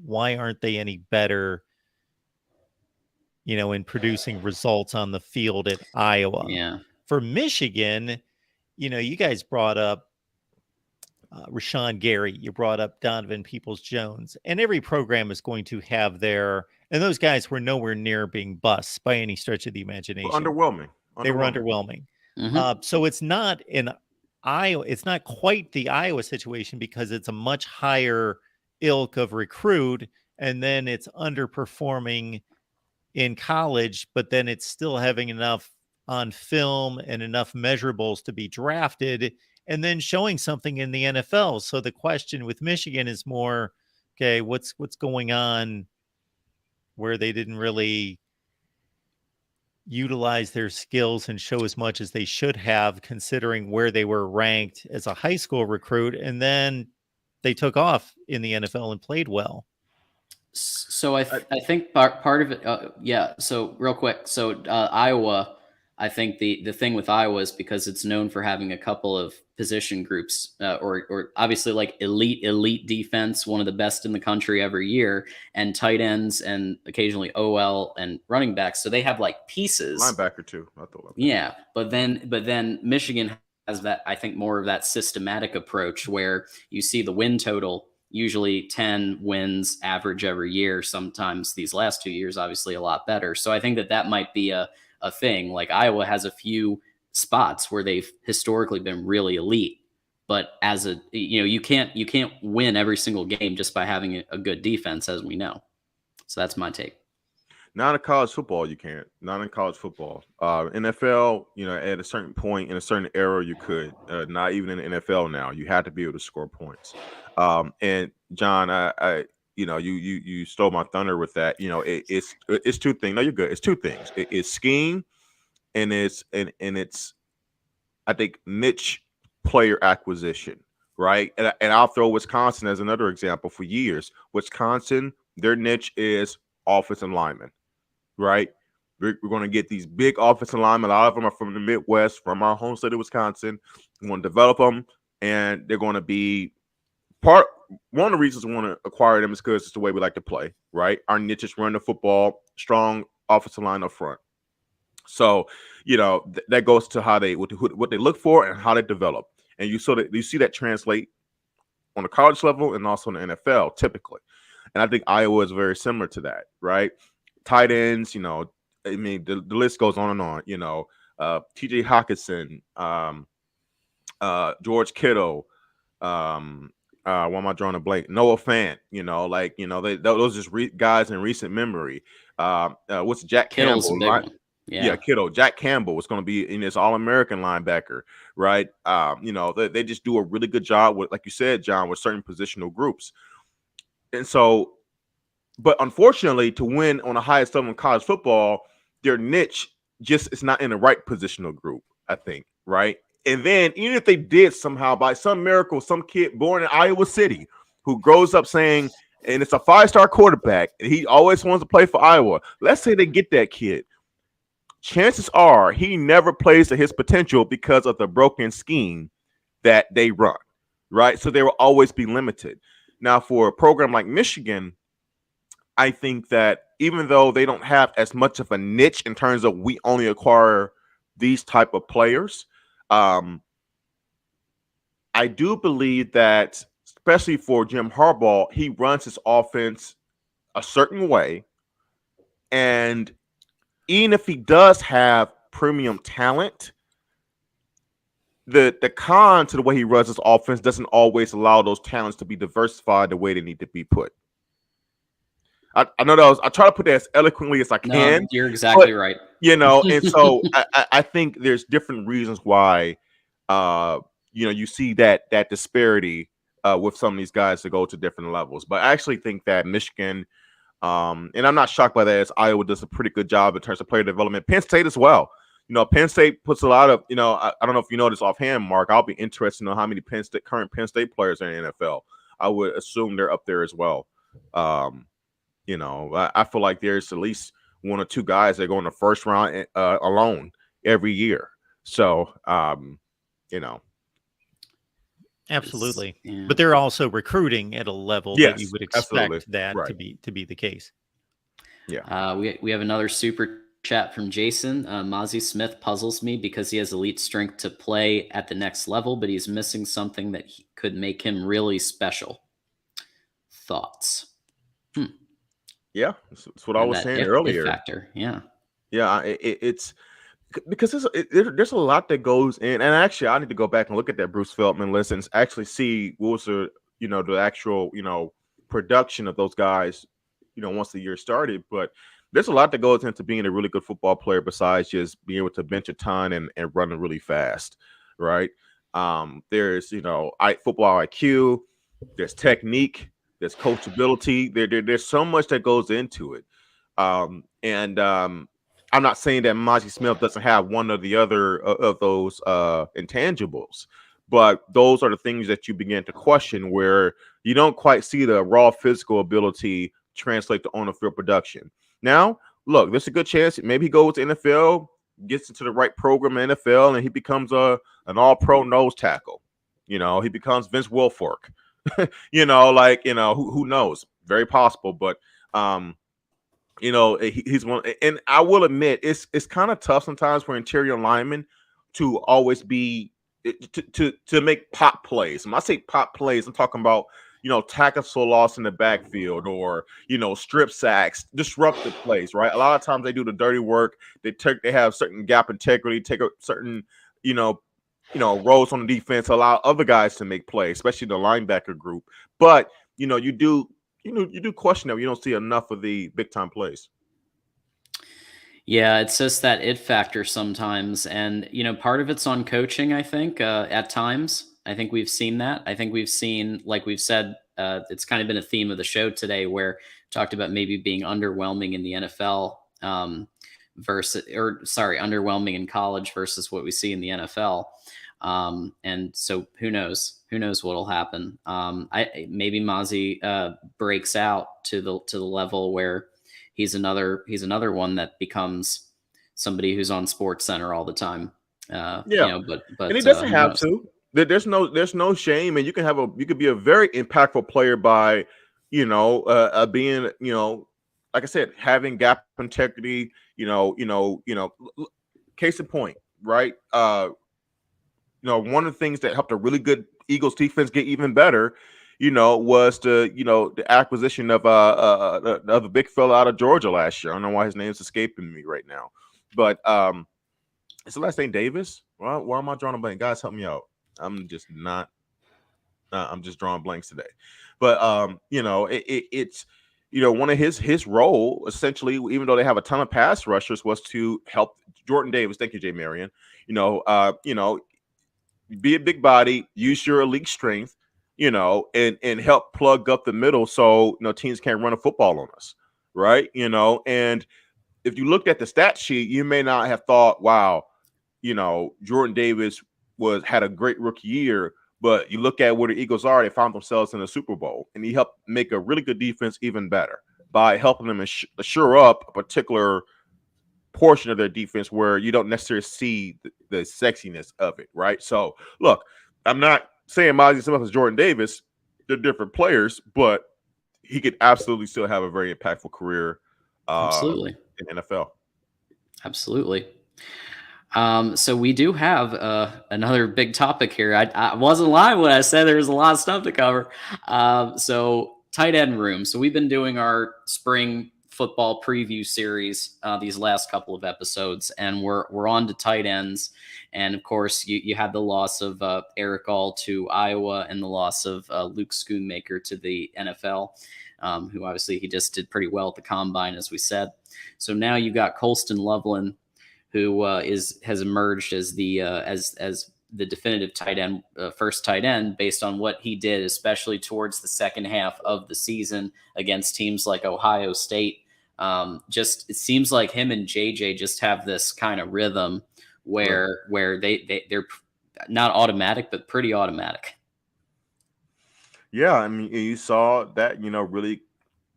why aren't they any better, in producing results on the field at Iowa?
Yeah.
For Michigan, you guys brought up Rashawn Gary, you brought up Donovan Peoples-Jones, and every program is going to have and those guys were nowhere near being busts by any stretch of the imagination.
Underwhelming.
They were underwhelming.
Mhm.
So it's not it's not quite the Iowa situation, because it's a much higher ilk of recruit, and then it's underperforming in college, but then it's still having enough on film and enough measurables to be drafted, and then showing something in the NFL. So the question with Michigan is more, okay, what's going on where they didn't really utilize their skills and show as much as they should have, considering where they were ranked as a high school recruit, and then they took off in the NFL and played well.
So I think part of it, yeah. So real quick, so Iowa, I think the thing with Iowa is because it's known for having a couple of position groups, or obviously like elite defense, one of the best in the country every year, and tight ends and occasionally OL and running backs. So they have like pieces.
Linebacker too. I thought.
Yeah, but then Michigan has that, I think, more of that systematic approach where you see the win total. Usually 10 wins average every year. Sometimes these last 2 years, obviously a lot better. So I think that might be a thing. Like Iowa has a few spots where they've historically been really elite, but as you can't win every single game just by having a good defense, as we know. So that's my take.
Not in college football, you can't. Not in college football. NFL, at a certain point in a certain era, you could. Not even in the NFL now. You had to be able to score points. And John, I you stole my thunder with that. It's two things. No, you're good. It's two things. It's scheme, and it's I think niche player acquisition, right? And I'll throw Wisconsin as another example. For years, Wisconsin, their niche is offensive linemen. Right, we're going to get these big offensive linemen. A lot of them are from the Midwest, from our home state of Wisconsin. We're going to develop them, and they're going to be one of the reasons we want to acquire them is because it's the way we like to play. Right, our niche is run the football, strong offensive line up front. So that goes to how what they look for and how they develop, and you see that translate on the college level and also in the NFL typically. And I think Iowa is very similar to that. Right. Tight ends, I mean, the list goes on and on. TJ Hawkinson, George Kittle, why am I drawing a blank? Noah Fant, those are just guys in recent memory. What's Jack
Kittle's
Campbell?
a big one.
Yeah, Kittle. Jack Campbell is going to be in this All-American linebacker, right? They just do a really good job with, like you said, John, with certain positional groups. And so, but unfortunately, to win on the highest level in college football, their niche just is not in the right positional group, I think, right? And then even if they did somehow, by some miracle, some kid born in Iowa City who grows up saying, and it's a 5-star quarterback, and he always wants to play for Iowa. Let's say they get that kid. Chances are he never plays to his potential because of the broken scheme that they run, right? So they will always be limited. Now, for a program like Michigan, I think that even though they don't have as much of a niche in terms of we only acquire these type of players, I do believe that, especially for Jim Harbaugh, he runs his offense a certain way. And even if he does have premium talent, the con to the way he runs his offense doesn't always allow those talents to be diversified the way they need to be put. I know I try to put that as eloquently as I can.
No, you're exactly right.
And so I think there's different reasons why, you see that disparity with some of these guys to go to different levels. But I actually think that Michigan, and I'm not shocked by that, as Iowa does a pretty good job in terms of player development. Penn State as well. Penn State puts a lot of, I don't know if you know this offhand, Mark. I'll be interested to know how many current Penn State players are in the NFL. I would assume they're up there as well. I feel like there's at least one or two guys that go in the first round alone every year. So,
Absolutely.
Yeah.
But they're also recruiting at a level that you would expect that
right.
to be the case.
Yeah.
We have another super chat from Jason. Mozzie Smith puzzles me because he has elite strength to play at the next level, but he's missing something that could make him really special. Thoughts?
Yeah, that's what I was saying earlier.
Factor. Yeah.
Yeah, it's because there's a lot that goes in, and actually, I need to go back and look at that Bruce Feldman list and actually see what was the actual production of those guys, once the year started. But there's a lot that goes into being a really good football player besides just being able to bench a ton and running really fast, right? There's football IQ, there's technique, there's coachability. There's so much that goes into it, I'm not saying that Mozzie Smith doesn't have one or the other of those intangibles, but those are the things that you begin to question where you don't quite see the raw physical ability translate to on-the-field production. Now, look, there's a good chance maybe he goes to NFL, gets into the right program in NFL, and he becomes an all-pro nose tackle. He becomes Vince Wilfork. Who knows? Very possible, but he's one, and I will admit it's kind of tough sometimes for interior linemen to always be to make pop plays. When I say pop plays, I'm talking about tackles for loss in the backfield or strip sacks, disruptive plays. Right, a lot of times they do the dirty work. They have certain gap integrity, take a certain roles on the defense, allow other guys to make plays, especially the linebacker group. But you do question that you don't see enough of the big time plays.
Yeah, it's just that it factor sometimes. And, part of it's on coaching, I think, at times. I think we've seen that. I think we've seen, like we've said, it's kind of been a theme of the show today where we talked about maybe being underwhelming in the NFL underwhelming in college versus what we see in the NFL. And so who knows what'll happen. Maybe Mozzie breaks out to the level where he's another one that becomes somebody who's on Sports Center all the time. But
and he doesn't have to. There's no shame, and you could be a very impactful player by being like I said, having gap integrity. Case in point, right? One of the things that helped a really good Eagles defense get even better, was the acquisition of a big fella out of Georgia last year. I don't know why his name's escaping me right now, but is the last name Davis? Well, why am I drawing a blank? Guys, help me out. I'm just not. I'm just drawing blanks today, but it's one of his role essentially, even though they have a ton of pass rushers, was to help Jadyn Davis. Thank you, Jay Marion. Be a big body, use your elite strength, and help plug up the middle so teams can't run a football on us, right? And if you looked at the stat sheet, you may not have thought, wow, Jadyn Davis had a great rookie year, but you look at where the Eagles are, they found themselves in the Super Bowl, and he helped make a really good defense even better by helping them assure up a particular portion of their defense where you don't necessarily see the sexiness of it, right? So, look, I'm not saying Mozzie Smith is Jadyn Davis. They're different players, but he could absolutely still have a very impactful career
absolutely
in NFL.
Absolutely. So we do have another big topic here. I wasn't lying when I said there was a lot of stuff to cover. So tight end room. So we've been doing our spring football preview series these last couple of episodes, and we're on to tight ends. And of course, you had the loss of Eric All to Iowa and the loss of Luke Schoonmaker to the NFL, who obviously he just did pretty well at the combine, as we said. So now you got Colston Loveland, who has emerged as the definitive tight end, first tight end, based on what he did, especially towards the second half of the season against teams like Ohio State. It seems like him and JJ just have this kind of rhythm where they're not automatic, but pretty automatic.
Yeah, I mean, you saw that,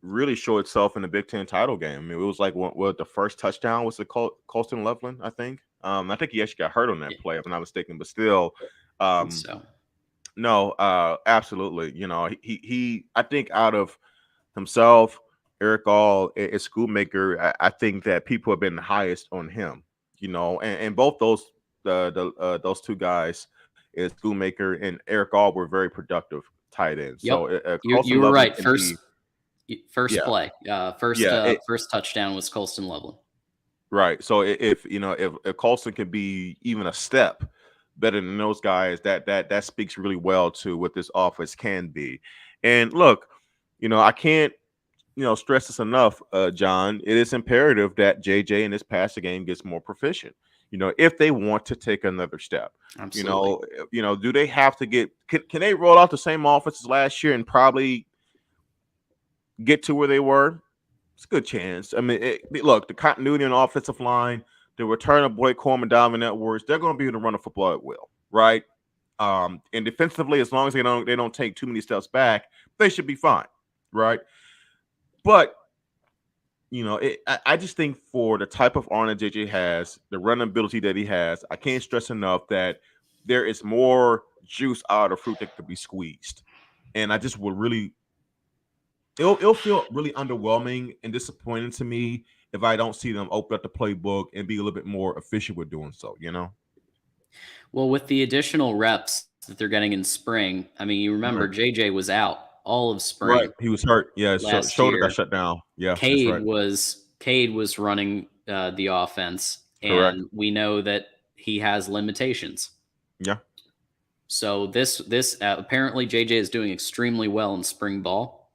really show itself in the Big Ten title game. I mean, it was like what the first touchdown was to Colston Loveland, I think. I think he actually got hurt on that play, if I'm not mistaken, but still,
So
no, absolutely. He I think out of himself, Eric All, and Schoolmaker, I think that people have been the highest on him. And both those two guys, is Schoolmaker and Eric All, were very productive tight ends.
yep,
So
you
Colston
were
Loveland
right.
can
First
yeah,
play,
yeah,
first touchdown was Colston Loveland.
right. So if Colston can be even a step better than those guys, that speaks really well to what this offense can be. And look, I can't stress this enough, John. It is imperative that JJ in this passing game gets more proficient. If they want to take another step.
Absolutely.
Do they have to can they roll out the same offenses last year and probably get to where they were? It's a good chance. I mean, look, the continuity on the offensive line, the return of Blake Coleman, Donovan Edwards, they're going to be able to run the football at will, right? And defensively, as long as they don't take too many steps back, they should be fine, right? But I just think for the type of arm that JJ has, the running ability that he has, I can't stress enough that there is more juice out of fruit that could be squeezed. And I just would really, it'll feel really underwhelming and disappointing to me if I don't see them open up the playbook and be a little bit more efficient with doing so.
Well, with the additional reps that they're getting in spring, I mean, you remember
Right.
JJ was out all of
Right.
spring
He was hurt. Yeah, his
last
shoulder got
year.
shut down. Yeah, that's
Cade
right.
was running the offense,
Correct.
and we know that he has limitations.
Yeah.
So this apparently JJ is doing extremely well in spring ball,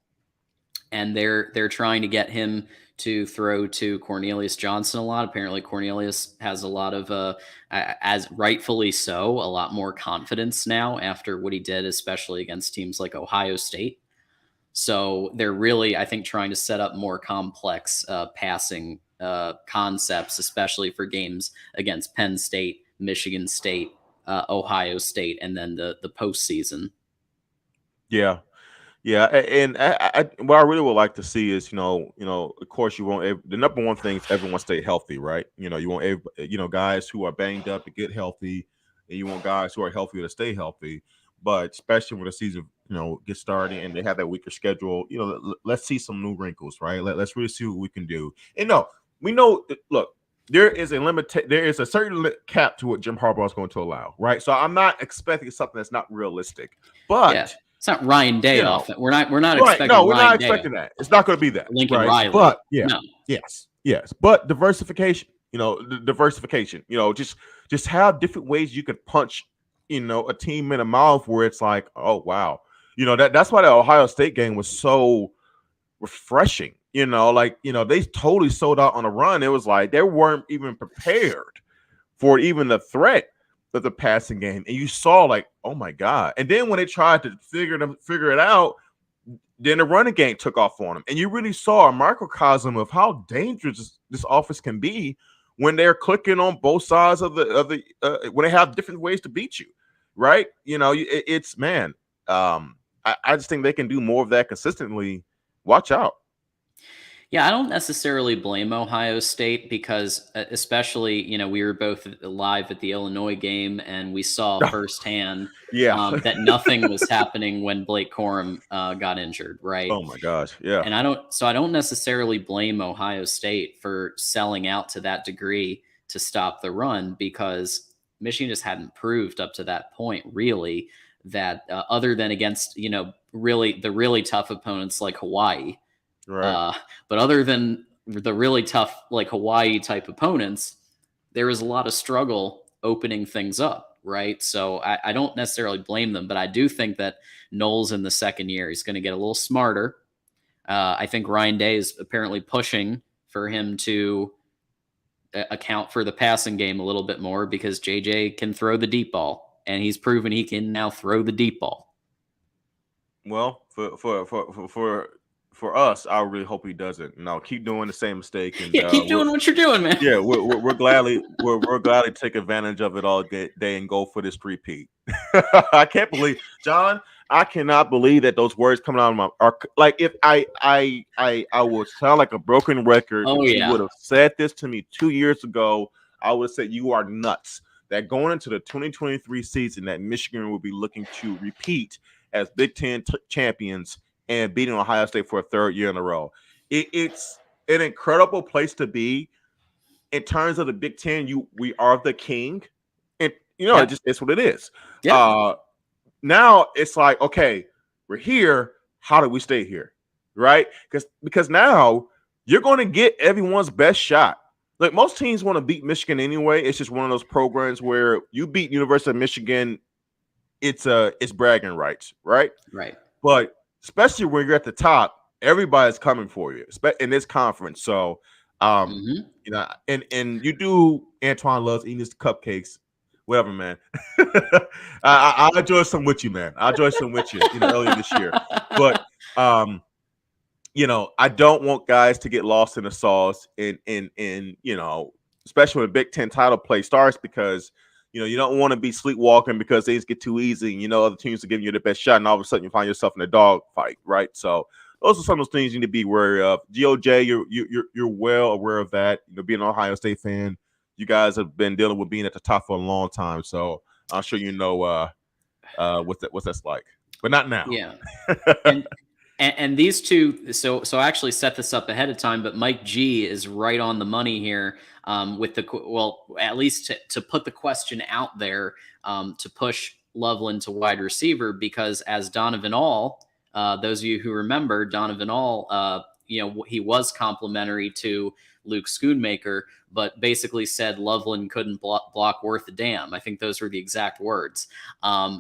and they're trying to get him to throw to Cornelius Johnson a lot. Apparently Cornelius has a lot of as rightfully so, a lot more confidence now after what he did, especially against teams like Ohio State. So they're really, I think, trying to set up more complex passing concepts, especially for games against Penn State, Michigan State, Ohio State, and then the postseason.
Yeah. Yeah, and what I really would like to see is, of course, you want the number one thing is everyone stay healthy, right? You want guys who are banged up to get healthy, and you want guys who are healthy to stay healthy. But especially when the season, gets started and they have that weaker schedule, let's see some new wrinkles, right? Let's really see what we can do. And no, we know. Look, there is a certain cap to what Jim Harbaugh is going to allow, right? So I'm not expecting something that's not realistic, but.
Yeah. It's not Ryan Day off. We're not
right,
expecting.
No, we're
Ryan
not
Day
expecting that. It's not going to be that.
Lincoln
right?
Riley.
But yeah,
No.
yes. But diversification. Diversification. Just have different ways you could punch. A team in the mouth where it's like, oh wow, that's why the Ohio State game was so refreshing. They totally sold out on a run. It was like they weren't even prepared for even the threat of the passing game, and you saw like, oh my god! And then when they tried to figure it out, then the running game took off on them, and you really saw a microcosm of how dangerous this offense can be when they're clicking on both sides of the when they have different ways to beat you, right? It's man. I just think they can do more of that consistently. Watch out.
Yeah, I don't necessarily blame Ohio State because, especially, we were both live at the Illinois game and we saw firsthand that nothing was happening when Blake Corum got injured, right?
Oh my gosh, yeah.
And I don't necessarily blame Ohio State for selling out to that degree to stop the run because Michigan just hadn't proved up to that point, really, that other than against, really the really tough opponents like Hawaii.
Right.
But other than the really tough, like Hawaii type opponents, there was a lot of struggle opening things up, right? So I don't necessarily blame them, but I do think that Knowles in the second year is going to get a little smarter. I think Ryan Day is apparently pushing for him to account for the passing game a little bit more because JJ can throw the deep ball, and he's proven he can now throw the deep ball.
Well, for for us, I really hope he doesn't. No, keep doing the same mistake, and
Yeah, keep doing what you're doing, man.
yeah, we're gladly take advantage of it all day and go for this repeat. I can't believe, John. I cannot believe that those words coming out of my are like, if I would sound like a broken record
Oh,
if you
yeah.
would have said this to me 2 years ago. I would have said you are nuts. That going into the 2023 season, that Michigan will be looking to repeat as Big Ten champions and beating Ohio State for a third year in a row. It's an incredible place to be. In terms of the Big Ten, we are the king, and
Yep.
it's what it is.
Yep.
Now it's like, okay, we're here. How do we stay here, right? Because now you're going to get everyone's best shot. Like, most teams want to beat Michigan anyway. It's just one of those programs where you beat University of Michigan, it's bragging rights, right?
Right.
But especially when you're at the top, everybody's coming for you in this conference. So,
Mhm.
and you do. Antoine loves eating his cupcakes, whatever, man. I'll enjoy some with you, man. I'll enjoy some with you, earlier this year. But, I don't want guys to get lost in the sauce in especially when the Big Ten title play starts, because you don't want to be sleepwalking because things get too easy and other teams are giving you the best shot, and all of a sudden you find yourself in a dog fight, right? So those are some of those things you need to be wary of. GOJ, you're well aware of that. Being an Ohio State fan, you guys have been dealing with being at the top for a long time, so I'm sure what that's like, but not now.
Yeah. And these two, so I actually set this up ahead of time, but Mike G is right on the money here, with at least to put the question out there, to push Loveland to wide receiver, because as Donovan All, those of you who remember, Donovan All, he was complimentary to Luke Schoonmaker, but basically said Loveland couldn't block worth a damn. I think those were the exact words.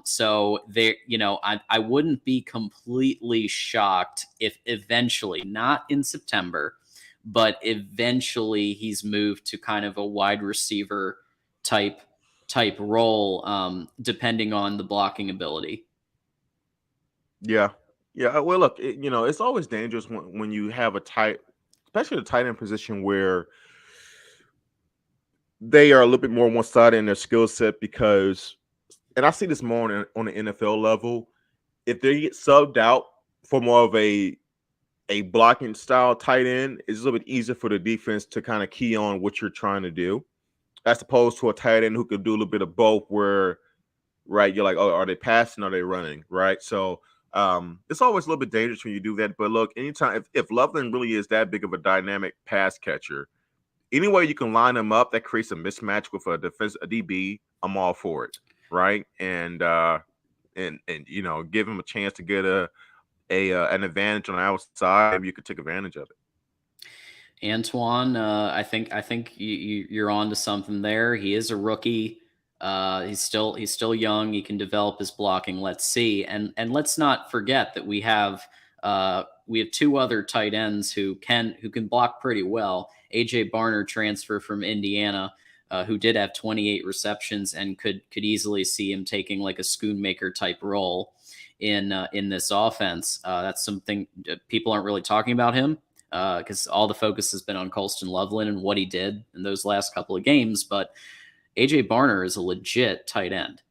So there, I wouldn't be completely shocked if eventually, not in September, but eventually he's moved to kind of a wide receiver type role, depending on the blocking ability.
Yeah. Well, look, it's always dangerous when you have especially the tight end position, where they are a little bit more one-sided in their skill set, because, and I see this more on the NFL level, if they get subbed out for more of a blocking style tight end, it's a little bit easier for the defense to kind of key on what you're trying to do, as opposed to a tight end who can do a little bit of both, where, right, you're like, oh, are they passing, are they running, right? So it's always a little bit dangerous when you do that. But look, anytime, if Loveland really is that big of a dynamic pass catcher, any way you can line them up that creates a mismatch with a DB, I'm all for it, right? And give him a chance to get an advantage on the outside. Maybe you could take advantage of it.
Antoine, I think you're on to something there. He is a rookie. He's still young. He can develop his blocking. Let's see, and let's not forget that we have two other tight ends who can block pretty well. AJ Barner, transfer from Indiana, who did have 28 receptions and could easily see him taking like a Schoonmaker type role in this offense. That's something people aren't really talking about him, because all the focus has been on Colston Loveland and what he did in those last couple of games. But AJ Barner is a legit tight end,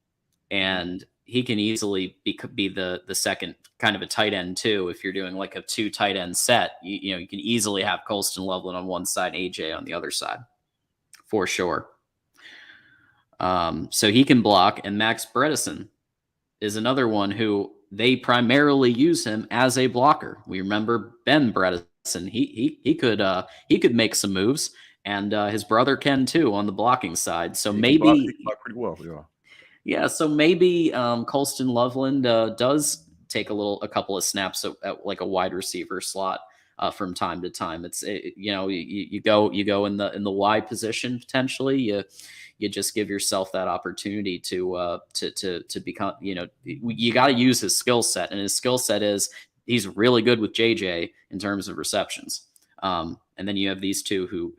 and he can easily be the second kind of a tight end too. If you're doing like a 2 tight end set, you can easily have Colston Loveland on one side, AJ on the other side, for sure. So he can block, and Max Bredesen is another one who they primarily use him as a blocker. We remember Ben Bredesen. He could make some moves, and his brother can too on the blocking side. So
He
maybe
can block pretty well, yeah.
Yeah, so maybe Colston Loveland does take a couple of snaps at like a wide receiver slot from time to time. You go in the Y position potentially. You just give yourself that opportunity to become. You got to use his skill set, and his skill set is he's really good with JJ in terms of receptions. And then you have these two who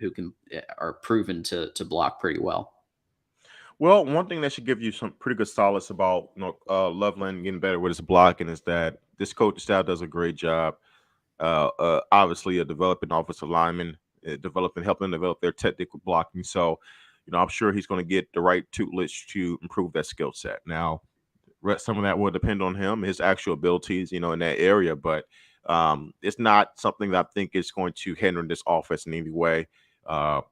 are proven to block pretty well.
Well, one thing that should give you some pretty good solace about Loveland getting better with his blocking is that this coaching staff does a great job obviously a developing offensive lineman, helping develop their technical blocking. So, I'm sure he's going to get the right tutelage to improve that skill set. Now, some of that will depend on him, his actual abilities, in that area, but it's not something that I think is going to hinder this offense in any way. The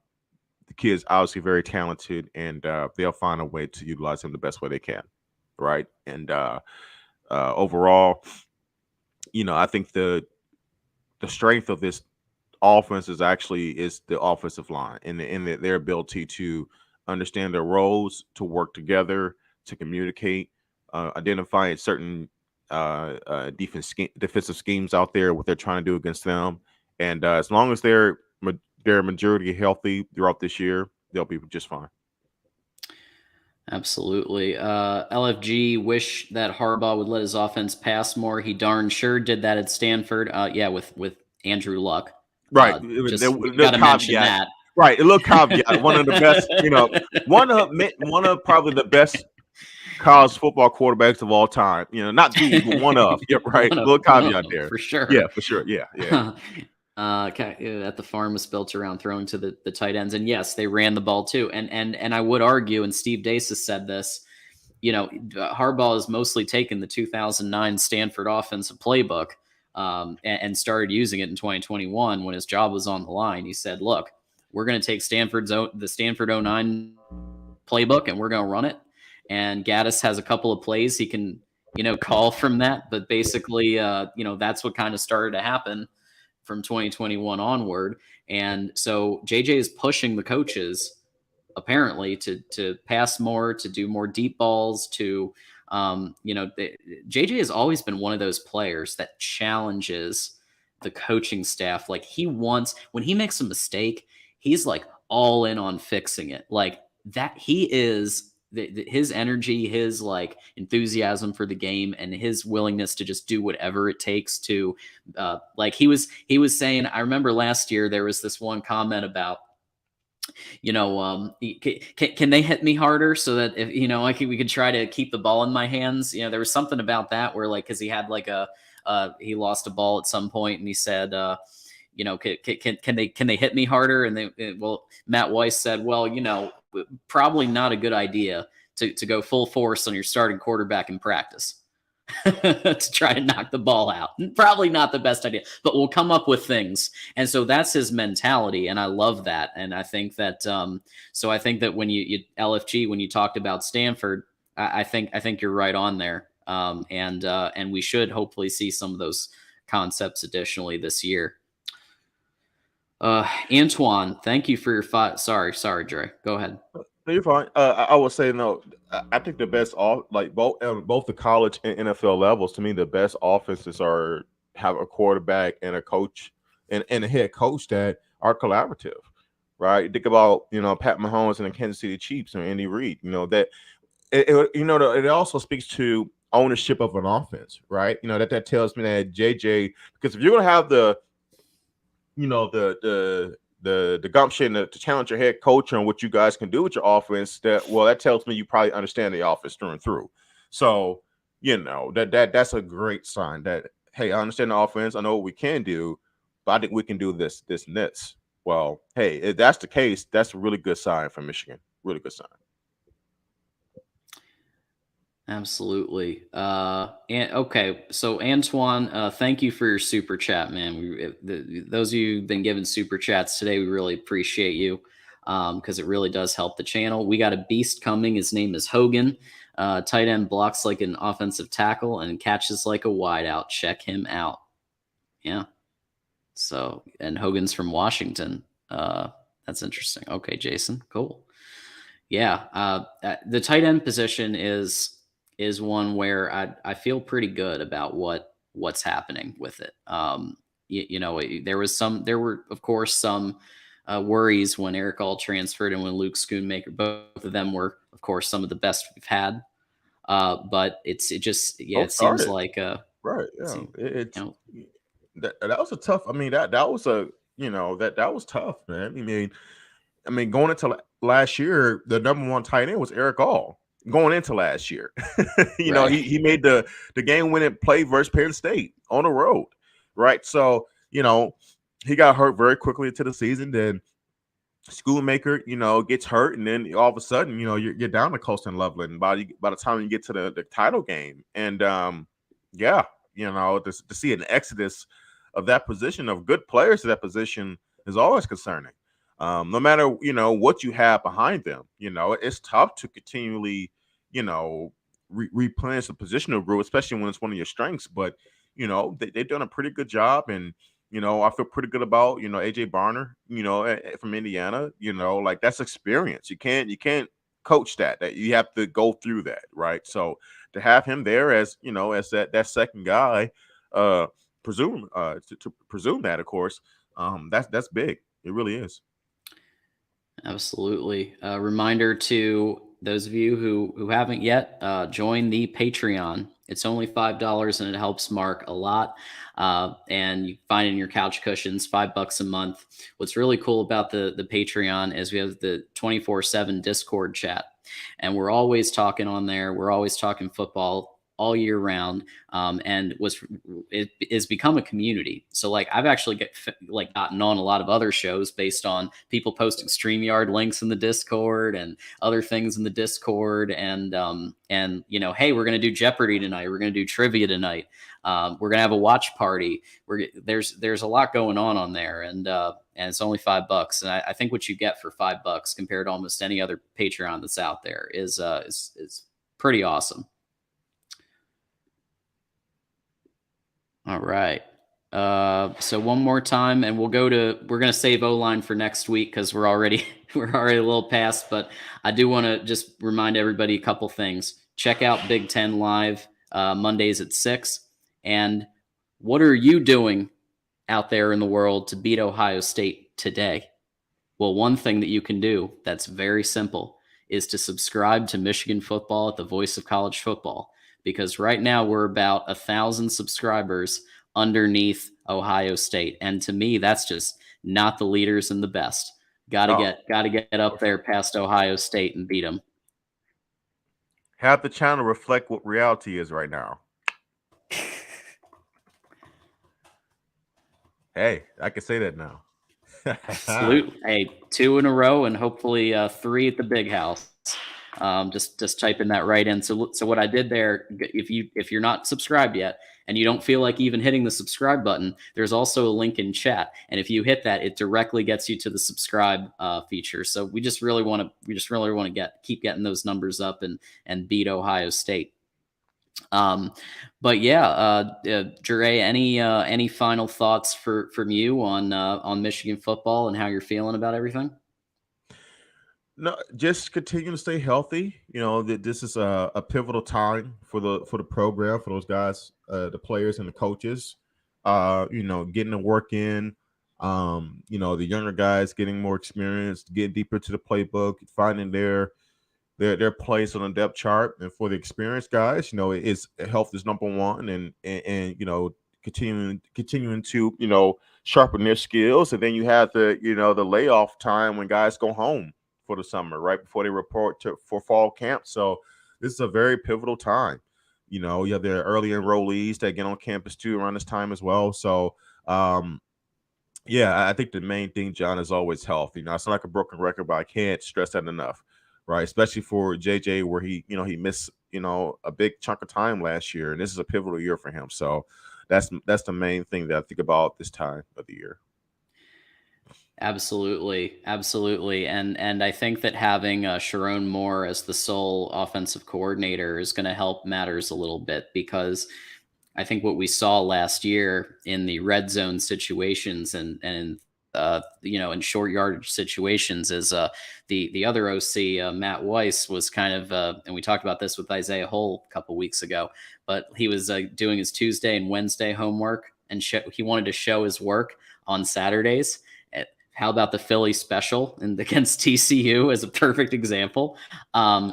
kid's obviously very talented, and they'll find a way to utilize him the best way they can, right? And overall, I think the strength of this offense is the offensive line and their ability to understand their roles, to work together, to communicate, identifying certain defensive schemes out there, what they're trying to do against them. And as long as they're majority healthy throughout this year, they'll be just fine.
Absolutely. LFG wish that Harbaugh would let his offense pass more. He darn sure did that at Stanford. Yeah, with Andrew Luck.
Right.
Just got to mention that.
Right. A little caveat. One of the best, one of probably the best college football quarterbacks of all time. Not the, but one of. Yep. Right. A little caveat there.
For sure.
Yeah, for sure. Yeah.
At the farm was built around throwing to the tight ends, and yes, they ran the ball too. And I would argue, and Steve Deace has said this, Harbaugh has mostly taken the 2009 Stanford offensive playbook and started using it in 2021 when his job was on the line. He said, "Look, we're going to take the Stanford 09 playbook and we're going to run it." And Gaddis has a couple of plays he can call from that, but basically that's what kind of started to happen from 2021 onward. And so JJ is pushing the coaches apparently to pass more, to do more deep balls, to JJ has always been one of those players that challenges the coaching staff. Like, when he makes a mistake, he's like all in on fixing it. Like that, he is his energy, his like enthusiasm for the game, and his willingness to just do whatever it takes to like he was saying, I remember last year there was this one comment about, can they hit me harder so that if we could try to keep the ball in my hands. There was something about that where, like, because he had like he lost a ball at some point and he said can they hit me harder? And Matt Weiss said, well, probably not a good idea to go full force on your starting quarterback in practice to try to knock the ball out. Probably not the best idea, but we'll come up with things. And so that's his mentality. And I love that. And I think that, so I think that when you LFG, when you talked about Stanford, I think you're right on there. And we should hopefully see some of those concepts additionally this year. Antoine, thank you for your Sorry, Dre. Go ahead.
No, you're fine. I would say no. I think the best both the college and NFL levels, to me, the best offenses have a quarterback and a coach and a head coach that are collaborative, right? Think about Pat Mahomes and the Kansas City Chiefs and Andy Reid. That it also speaks to ownership of an offense, right? That tells me that JJ, because if you're gonna have the gumption to challenge your head coach on what you guys can do with your offense, that tells me you probably understand the offense through and through. So, that's a great sign that, hey, I understand the offense. I know what we can do, but I think we can do this, and this. Well, hey, if that's the case, that's a really good sign for Michigan. Really good sign.
Absolutely. Okay, so Antoine, thank you for your super chat, man. Those of you who've been giving super chats today, we really appreciate you because it really does help the channel. We got a beast coming. His name is Hogan. Tight end, blocks like an offensive tackle and catches like a wideout. Check him out. Yeah. So, and Hogan's from Washington. That's interesting. Okay, Jason. Cool. Yeah. The tight end position is one where I feel pretty good about what's happening with it. There were of course some worries when Eric All transferred and when Luke Schoonmaker, both of them were of course some of the best we've had. But it seems like
right. Yeah. That was a tough. I mean, that was that was tough, man. I mean, going into last year, the number one tight end was Eric All. Going into last year,
Right.
he made the game-winning play versus Penn State on the road, right? So you know, he got hurt very quickly into the season. Then Schoonmaker, gets hurt, and then all of a sudden, you're down to Colston Loveland by the time you get to the title game. And yeah, to see an exodus of that position, of good players to that position, is always concerning. No matter what you have behind them, it's tough to continually, replenish the positional group, especially when it's one of your strengths. But they've done a pretty good job, and I feel pretty good about, AJ Barner, from Indiana, like that's experience. You can't coach that you have to go through that. Right. So to have him there as, as that second guy, to presume that, of course, that's big. It really is.
Absolutely. Reminder to those of you who haven't yet, join the Patreon. It's only $5 and it helps Mark a lot. And you find it in your couch cushions, $5 a month. What's really cool about the Patreon is we have the 24/7 Discord chat, and we're always talking on there. We're always talking football all year round, and it has become a community. So like I've actually gotten on a lot of other shows based on people posting StreamYard links in the Discord and other things in the Discord, and hey, we're gonna do Jeopardy tonight, we're gonna do trivia tonight, we're gonna have a watch party. There's a lot going on there, and it's only $5. And I think what you get for $5 compared to almost any other Patreon that's out there is pretty awesome. All right. So one more time, and we're going to save O-line for next week because we're already a little past, but I do want to just remind everybody a couple things. Check out Big Ten Live, Mondays at 6. And what are you doing out there in the world to beat Ohio State today? Well, one thing that you can do that's very simple is to subscribe to Michigan Football at the Voice of College Football, because right now we're about 1,000 subscribers underneath Ohio State. And to me, that's just not the leaders and the best. Got to get up there past Ohio State and beat them.
Have the channel reflect what reality is right now. Hey, I can say that now.
Absolutely. Hey, 2 in a row and hopefully 3 at the big house. Just typing that right in. So what I did there, if you're not subscribed yet and you don't feel like even hitting the subscribe button, there's also a link in chat, and if you hit that, it directly gets you to the subscribe feature. So we just really want to keep getting those numbers up and beat Ohio State. But yeah, Jure, any final thoughts from you on Michigan football and how you're feeling about everything?
No, just continue to stay healthy. That this is a pivotal time for the program, for those guys, the players and the coaches. Getting the work in. The younger guys getting more experience, getting deeper to the playbook, finding their place on the depth chart. And for the experienced guys, health is number one, and continuing to sharpen their skills. And then you have the layoff time when guys go home for the summer, right before they report for fall camp. So this is a very pivotal time. You have the early enrollees that get on campus too around this time as well. So I think the main thing, John, is always health. It's not like a broken record, but I can't stress that enough, right? Especially for JJ, where he missed a big chunk of time last year, and this is a pivotal year for him. So that's the main thing that I think about this time of the year.
Absolutely. And I think that having Sharon Moore as the sole offensive coordinator is going to help matters a little bit, because I think what we saw last year in the red zone situations and in short yardage situations is the other OC, Matt Weiss, was kind of, and we talked about this with Isaiah Hull a couple weeks ago, but he was doing his Tuesday and Wednesday homework, and he wanted to show his work on Saturdays. How about the Philly special against TCU as a perfect example?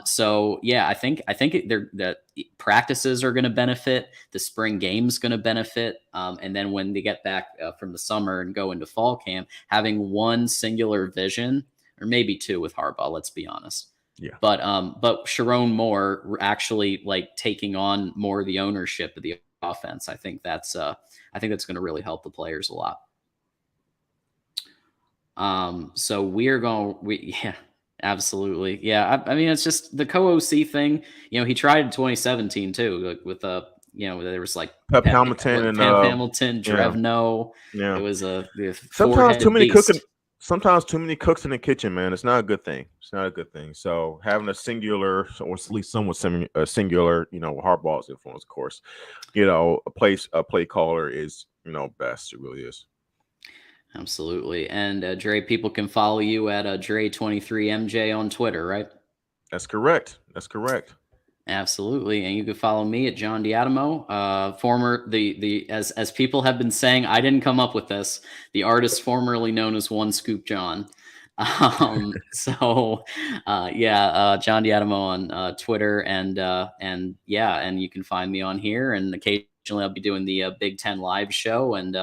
So yeah, I think the practices are going to benefit. The spring game's going to benefit, and then when they get back from the summer and go into fall camp, having one singular vision, or maybe two with Harbaugh. Let's be honest.
Yeah.
But Sharon Moore actually taking on more of the ownership of the offense. I think that's going to really help the players a lot. So yeah, absolutely. Yeah. I mean, it's just the co-OC thing. You know, he tried in 2017 too, like with you know, there was like
Pep Hamilton and
Pep Hamilton,
yeah,
Drevno.
yeah.
It was the
Sometimes too
four-headed
many cooking.
beast.
Sometimes too many cooks in the kitchen, man. It's not a good thing. It's not a good thing. So having a singular, or at least somewhat singular, you know, Harbaugh's influence, of course, you know, a play caller is, you know, best. It really is.
Absolutely. And Dre, people can follow you at Dre23MJ on Twitter, right?
That's correct. That's correct.
Absolutely, and you can follow me at John Diadamo, former as people have been saying. I didn't come up with this. The artist formerly known as One Scoop John. So John Diadamo on Twitter, and yeah, and you can find me on here, and occasionally I'll be doing the Big Ten live show, and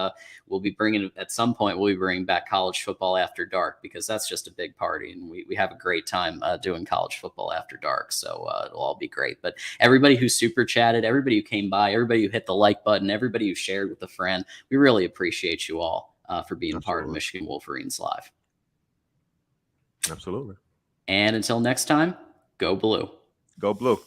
we'll be bringing at some point we'll be bringing back college football after dark, because that's just a big party, and we have a great time doing college football after dark. So it'll all be great. But everybody who super chatted, everybody who came by, everybody who hit the like button, everybody who shared with a friend, we really appreciate you all for being part of Michigan Wolverines Live.
Absolutely.
And until next time, go blue.
Go blue.